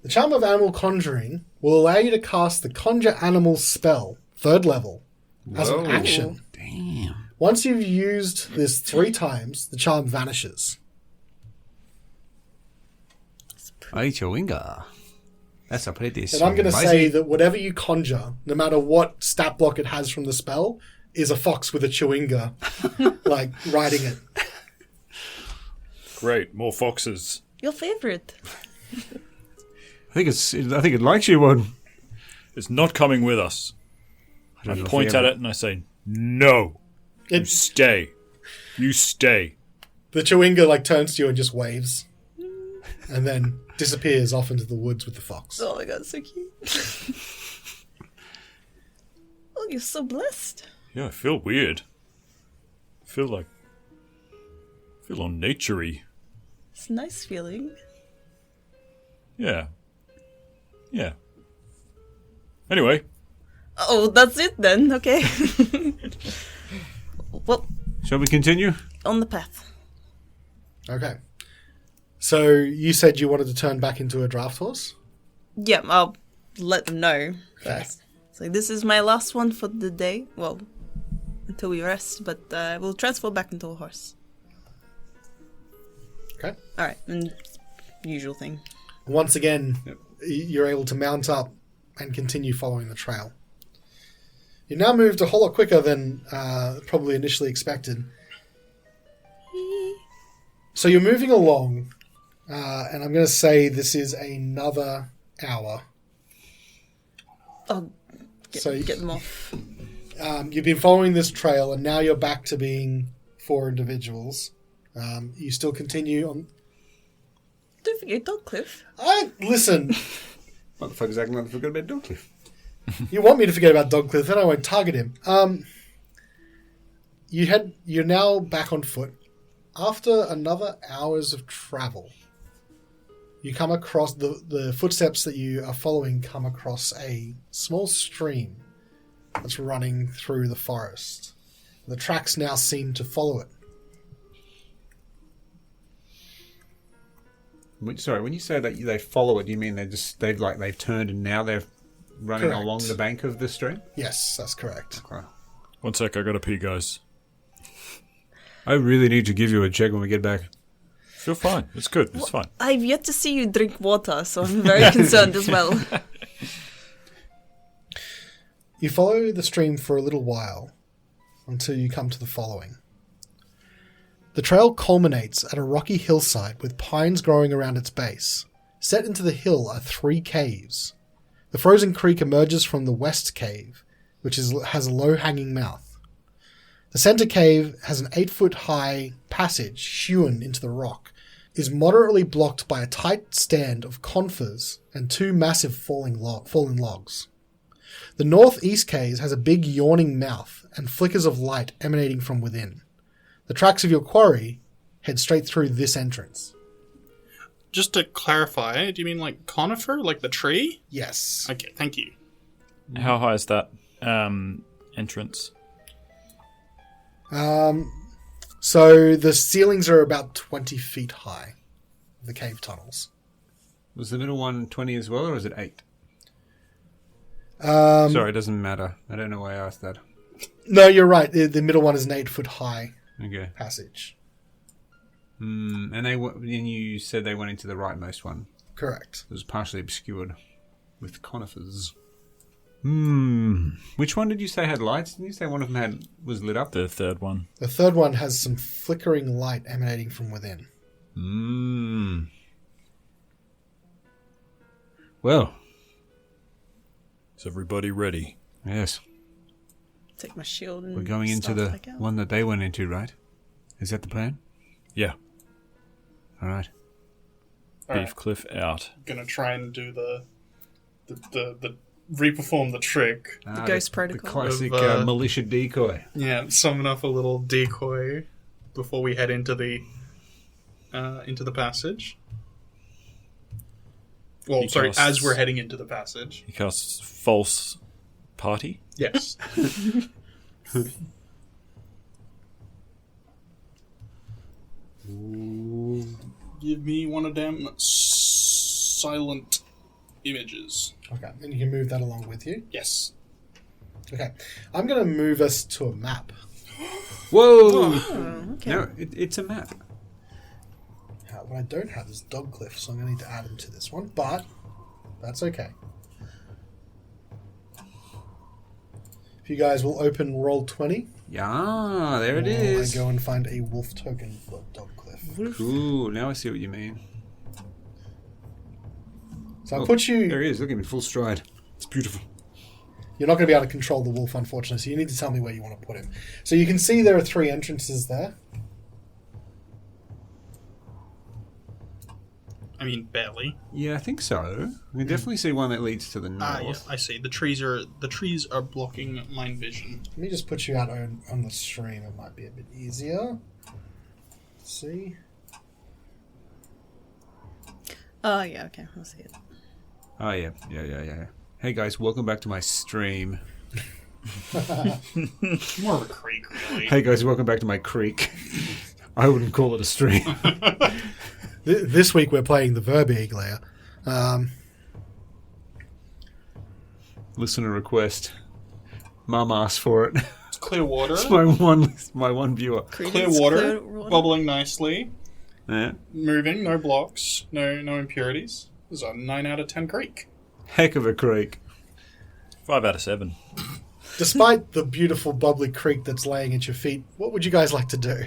The charm of animal conjuring will allow you to cast the conjure animal spell, 3rd level, as an action. Damn. Once you've used this 3 times, the charm vanishes. Hey, Chewinga. That's a pretty And I'm going to say that whatever you conjure, no matter what stat block it has from the spell, is a fox with a Chewinga, riding it. Great, more foxes. Your favorite. I think it likes you, one. It's not coming with us. I point at it and I say, no. You stay. You stay. The Chewinga turns to you and just waves. And then disappears off into the woods with the fox. Oh my god, so cute. Oh, you're so blessed. Yeah, I feel weird. I feel all naturey. It's a nice feeling. Yeah. Yeah. Anyway. Oh, that's it then. Okay. Well, Shall we continue? on the path. Okay. So you said you wanted to turn back into a draft horse? Yeah, I'll let them know first. So this is my last one for the day. Well, until we rest, but we'll transfer back into a horse. Okay. Alright, and usual thing. Once again, you're able to mount up and continue following the trail. You now moved a whole lot quicker than probably initially expected. So you're moving along, and I'm going to say this is another hour. Oh, get them off. You've been following this trail, and now you're back to being 4 individuals. You still continue on... Don't forget Dogcliff. Listen, What the fuck is that going to forget about Dogcliff? you want me to forget about Dogcliff, then I won't target him. You're now back on foot. After another hours of travel, you come across the footsteps that you are following come across a small stream that's running through the forest. The tracks now seem to follow it. Sorry, when you say that they follow it, do you mean they've turned and now they're running Correct. along the bank of the stream? Yes, that's correct. Okay. 1 sec, I gotta pee, guys. I really need to give you a check when we get back. feel fine. It's good. It's fine. I've yet to see you drink water, so I'm very concerned as well. You follow the stream for a little while until you come to the following. The trail culminates at a rocky hillside with pines growing around its base. Set into the hill are 3 caves. The frozen creek emerges from the west cave, which has a low-hanging mouth. The center cave has an 8-foot-high passage hewn into the rock, is moderately blocked by a tight stand of conifers and 2 massive fallen logs. The northeast cave has a big yawning mouth and flickers of light emanating from within. The tracks of your quarry head straight through this entrance. Just to clarify, do you mean like conifer, like the tree? Yes. Okay, thank you. How high is that entrance? So the ceilings are about 20 feet high, the cave tunnels. Was the middle one 20 as well, or is it 8? Um, Sorry, it doesn't matter. I don't know why I asked that. No, you're right. The middle one is an 8-foot-high Okay. passage. And you said they went into the rightmost one. Correct. It was partially obscured with conifers. Which one did you say had lights? Didn't you say one of them was lit up? The third one. The third one has some flickering light emanating from within. Well, Is everybody ready? yes. Take my shield and We're going into stuff the back out. one that they went into, right? Is that the plan? Yeah. All right. All Beef right. Cliff out. Gonna try and do the reperform the trick. The ghost The protocol. classic Of, militia decoy. Yeah, summon up a little decoy before we head into the passage. Well, He sorry, casts- as we're heading into the passage. He casts false party. Yes. Give me one of them silent images. Okay, and you can move that along with you. Yes. Okay, I'm going to move us to a map. Whoa! Oh, okay. No, it's a map. What I don't have is Dogcliff, so I'm going to need to add him to this one, but that's okay. If you guys will open roll 20, Yeah, there it while is. I go and find a wolf token for Dogcliff. Cool. Now I see what you mean. So I'll put you... There he is. Look at him in full stride. It's beautiful. You're not going to be able to control the wolf, unfortunately, so you need to tell me where you want to put him. So you can see there are 3 entrances there. I mean, barely. Yeah, I think so. We can definitely see one that leads to the Ah, north. yeah, I see. The trees are blocking my vision. Let me just put you out on the stream. It might be a bit easier. Let's see. Oh, yeah, okay. I'll see it. Oh, yeah. Yeah. Hey, guys, welcome back to my stream. More of a creek, really. Hey, guys, welcome back to my creek. I wouldn't call it a stream. This week we're playing the Verbeeglayer. Listener request. Mum asked for it. It's clear water. It's my one viewer. Clear water, bubbling nicely, Yeah. moving, no blocks, no impurities. This is a 9 out of 10 creek. Heck of a creek. 5 out of 7. Despite the beautiful bubbly creek that's laying at your feet, what would you guys like to do?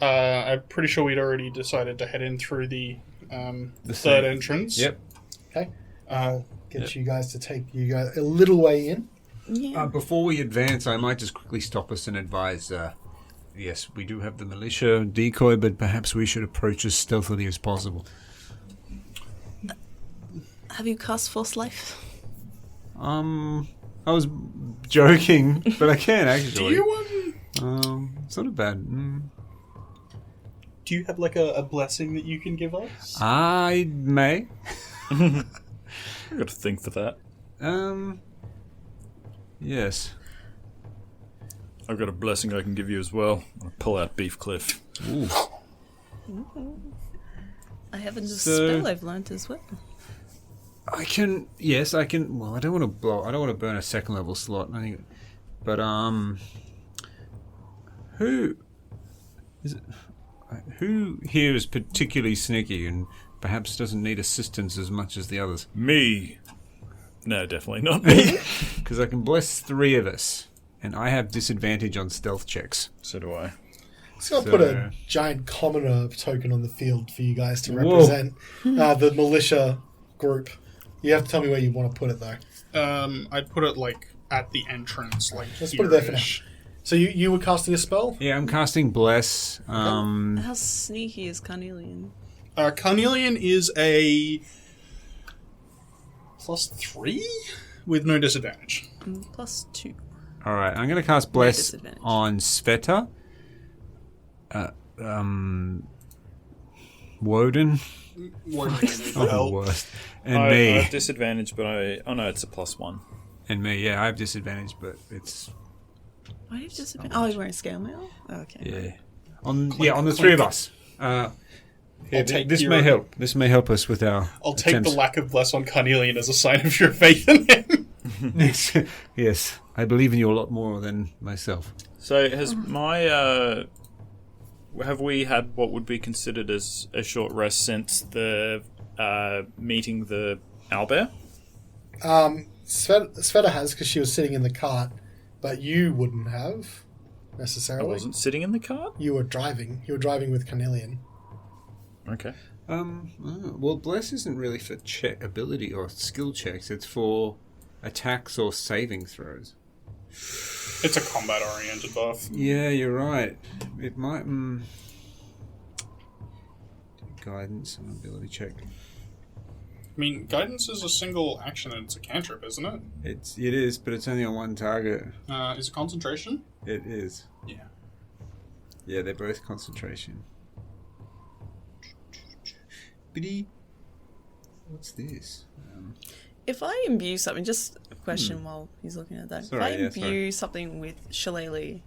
I'm pretty sure we'd already decided to head in through the third same. entrance. Yep. Okay, I'll get you guys to take you guys a little way in. Yeah. Before we advance, I might just quickly stop us and advise, yes, we do have the militia decoy, but perhaps we should approach as stealthily as possible. Have you cast Force Life? I was joking, but I can Do actually. you It's not a bad. do you have like a blessing that you can give us? I may. I've got to think for that. Yes. I've got a blessing I can give you as well. I'll pull out Beef Cliff. Ooh. I have a So- spell I've learned as well. I can. Yes, I can. Well, I don't want to blow. I don't want to burn a second level slot. I think. But who is it? Who here is particularly sneaky and perhaps doesn't need assistance as much as the others? Me. No, definitely not me. Because I can bless 3 of us, and I have disadvantage on stealth checks. So do I. So I'll put a giant commoner token on the field for you guys to represent the militia group. You have to tell me where you want to put it, though. I'd put it, like, at the entrance, like, Let's put it there for now. here-ish. So you were casting a spell? Yeah, I'm casting bless. How sneaky is Carnelian? Carnelian is a +3 with no disadvantage. +2. All right, I'm going to cast bless disadvantage. on Svieta. Wodun. Oh, worst. And I me. have disadvantage, but oh no, it's a +1. And me, yeah, I have disadvantage, but it's... Why do you have disadvantage? Oh, you're wearing scale mail? Oh, okay. Yeah. On the 3 of us. This may help. This may help us with our I'll take attempts. the lack of bless on Carnelian as a sign of your faith in him. Yes, I believe in you a lot more than myself. So has my have we had what would be considered as a short rest since the meeting the owlbear? Sveta has, because she was sitting in the cart, but you wouldn't have, I necessarily. wasn't sitting in the cart. You were driving. You were driving with Carnelian. Okay. Well, bless isn't really for check ability or skill checks. It's for attacks or saving throws. It's a combat-oriented buff. Yeah, you're right. It might... guidance and ability check. I mean, guidance is a single action and it's a cantrip, isn't it? It is, but it's only on one target. Is it concentration? It is. Yeah. Yeah, they're both concentration. Biddy. What's this? If I imbue something, just a question while he's looking at that. Sorry, if I imbue something with shillelagh,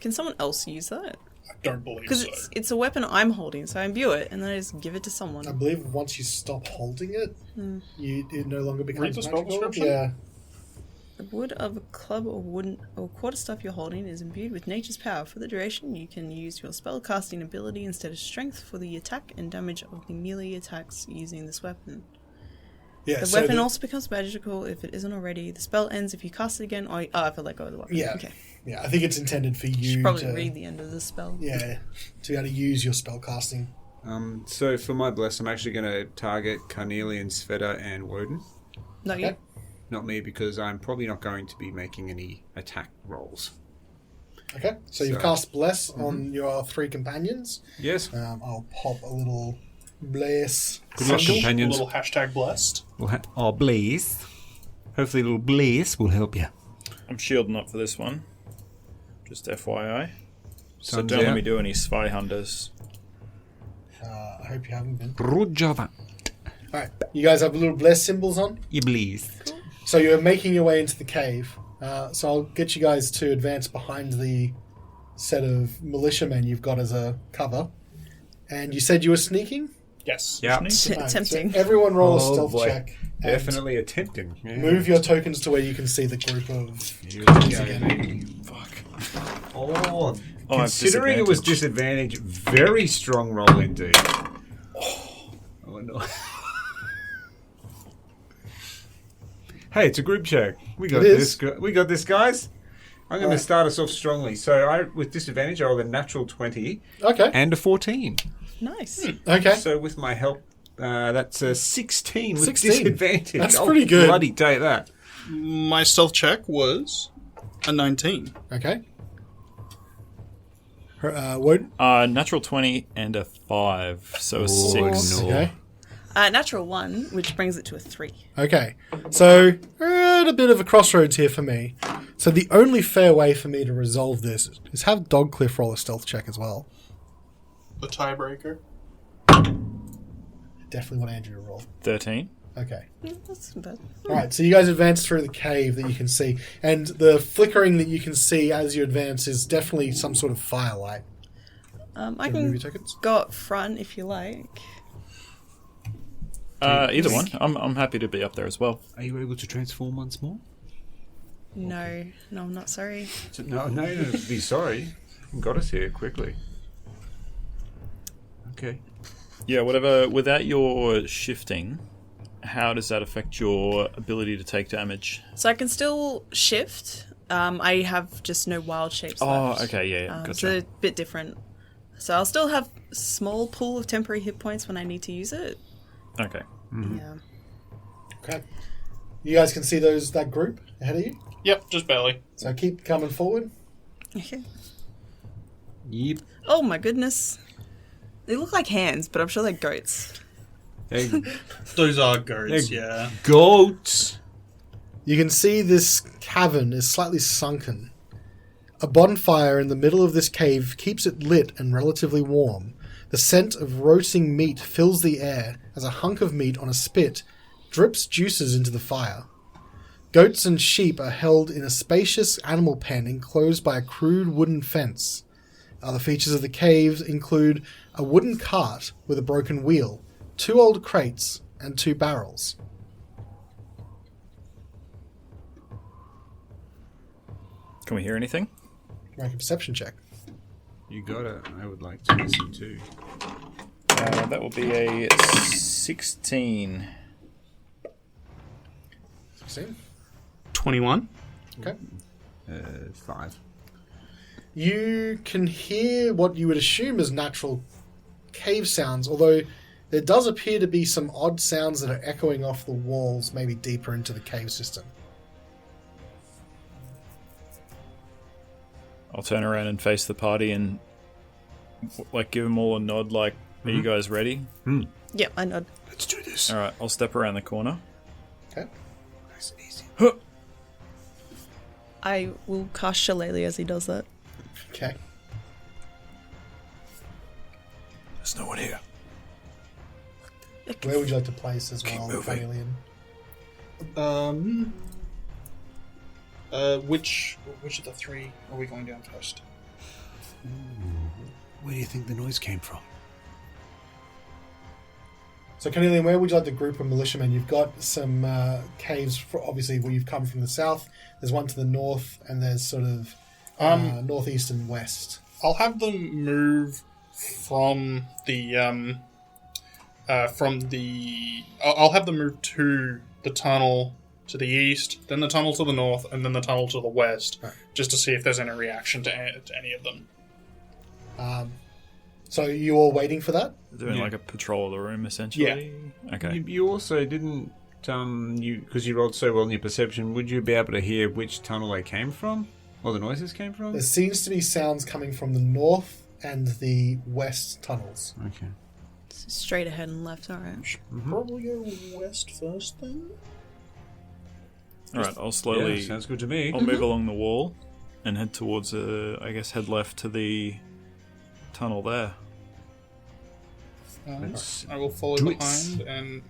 can someone else use that? I don't believe Because so. it's a weapon I'm holding, so I imbue it and then I just give it to someone. I believe once you stop holding it, it no longer becomes Read the spell magical. description? Yeah. The wood of a club or wooden or quarterstaff you're holding is imbued with nature's power. For the duration, you can use your spellcasting ability instead of strength for the attack and damage of the melee attacks using this weapon. Yeah, The weapon also becomes magical if it isn't already. The spell ends if you cast it again, or I have to let go of the weapon. Yeah. Okay. Yeah, I think it's intended for You you should probably to... read the end of the spell. Yeah, to be able to use your spell casting. So for my bless, I'm actually going to target Carnelian, Svieta, and Wodun. Not you. Not me, because I'm probably not going to be making any attack rolls. Okay, so you've So- cast Bless on your 3 companions. Yes. I'll pop a little Bless. Good luck, symbol. A companions. little hashtag blessed. Oh, Blaze. Hopefully, little Blaze will help you. I'm shielding up for this one. Just FYI. So Sun's don't let out. me do any spy hunters. I hope you haven't been. Roger that. Alright, you guys have little Bless symbols on. You Blaze. So you're making your way into the cave. So I'll get you guys to advance behind the set of militiamen you've got as a cover. And you said you were sneaking? Yes. Yeah. Alright, so Tempting. everyone roll a Oh, stealth boy. check. and Definitely attempting. Yeah. Move your tokens to where you can see the group of... Here we creatures go, again. baby. Oh, Oh, I have considering it was disadvantage, very strong roll indeed. Oh no. Hey, it's a group check. We got It this. is. We got this, guys. I'm going Right. to start us off strongly. So, with disadvantage, I rolled a natural 20 Okay, and a 14. Nice. okay. So, with my help, that's a 16 with 16. disadvantage. That's I'll pretty good. Bloody take that. My stealth check was a 19. Okay. Woden? Natural 20 and a 5, so a 6. no. Okay. Natural 1, which brings it to a 3. Okay. So, we're at a bit of a crossroads here for me. So the only fair way for me to resolve this is have Dogcliff roll a stealth check as well. The tiebreaker. Definitely want Andrew to roll. 13. Okay. That's not bad. Alright, so you guys advance through the cave that you can see, and the flickering that you can see as you advance is definitely some sort of firelight. I Move can your tokens? go up front if you like. Either one. I'm happy to be up there as well. Are you able to transform once more? No, I'm not sorry. No, be sorry. You got us here quickly. Okay. Yeah, whatever. Without your shifting, how does that affect your ability to take damage? So I can still shift. I have just no wild shapes left. Oh, okay, yeah, It's gotcha. a bit different. So I'll still have small pool of temporary hit points when I need to use it. Okay. Yeah. Okay. You guys can see that group ahead of you. Yep, just barely. So keep coming forward. Okay. Yep. Oh my goodness. They look like hands, but I'm sure they're goats. Hey, Those are goats, Hey. yeah. goats. You can see this cavern is slightly sunken. A bonfire in the middle of this cave keeps it lit and relatively warm. The scent of roasting meat fills the air as a hunk of meat on a spit drips juices into the fire. Goats and sheep are held in a spacious animal pen enclosed by a crude wooden fence. Other features of the caves include a wooden cart with a broken wheel, 2 old crates, and 2 barrels. Can we hear anything? Make a perception check. You got it. I would like to listen too. That will be a 16. 16. 21. Okay. 5. You can hear what you would assume is natural cave sounds, although there does appear to be some odd sounds that are echoing off the walls, maybe deeper into the cave system. I'll turn around and face the party and give them all a nod. Are you guys ready? Yeah, I nod. Let's do this. All right, I'll step around the corner. Okay. Nice and easy. I will cast Shillelagh as he does that. Okay. There's no one here. Where would you like to place as Keep well, moving. Carnelian? Which of the 3 are we going down first? Where do you think the noise came from? So, Carnelian, where would you like the group of militiamen? You've got some caves, obviously, where you've come from the south. There's one to the north, and there's sort of northeast and west. I'll have them move from the I'll have them move to the tunnel to the east, then the tunnel to the north, and then the tunnel to the west, Right. just to see if there's any reaction to any of them. So you all waiting for that? Doing a patrol of the room, essentially. Yeah. Okay. You also didn't, because you rolled so well in your perception, would you be able to hear which tunnel they came from? Or the noises came from? There seems to be sounds coming from the north and the west tunnels. Okay. Straight ahead and left, alright. Probably go west first, then. All right, I'll slowly. Yeah, sounds good to me. I'll move along the wall and head towards, head left to the tunnel there. I will follow do it. behind and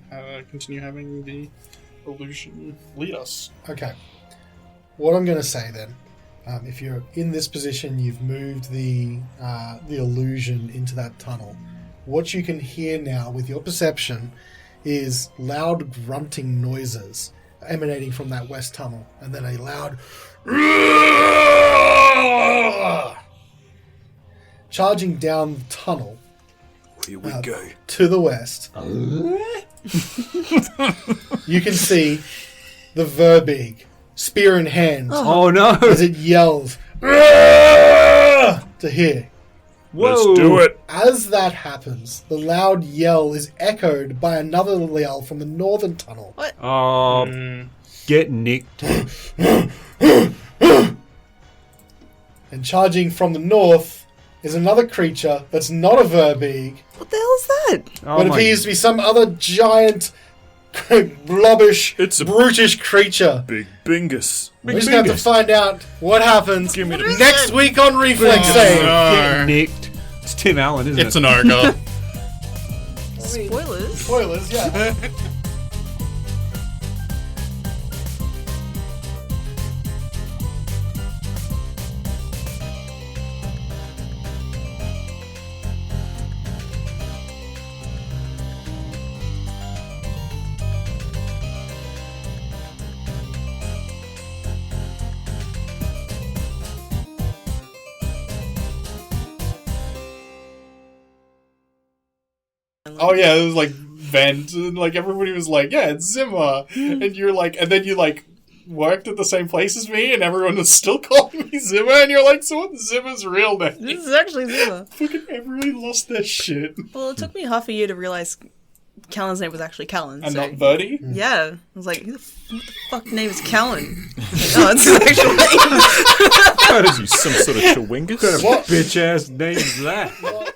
continue having the illusion lead us. Okay. What I'm going to say then, if you're in this position, you've moved the illusion into that tunnel. What you can hear now with your perception is loud grunting noises emanating from that west tunnel, and then a loud charging down the tunnel Here we go. to the west. You can see the Verbeeg, spear in hand, Oh no! as it yells to hear. Whoa! Let's do it! As that happens, the loud yell is echoed by another yell from the northern tunnel. Oh, get nicked. And charging from the north is another creature that's not a Verbeeg, What the hell is that? Oh but my- appears to be some other giant, blobbish, It's a brutish creature. Big Bingus. We're just going to have to find out what happens Give me the- next week on Reflex Save. Get nicked. It's Tim Allen, isn't It's it? an ogre. Spoilers? Spoilers, yeah. Oh yeah, it was like vent, and like everybody was like, yeah, it's Zimma, and you're like, and then you like worked at the same place as me, and everyone was still calling me Zimma, and you're like, so what's Zimma's real name? This is actually Zimma. Fucking everybody lost their shit. Well, it took me half a year to realize Callan's name was actually Callan. And so. not Birdie? Yeah. I was like, what the fuck name is Callan? Oh, it's his actual name. What is you, some sort of chewingus? What bitch ass name is that?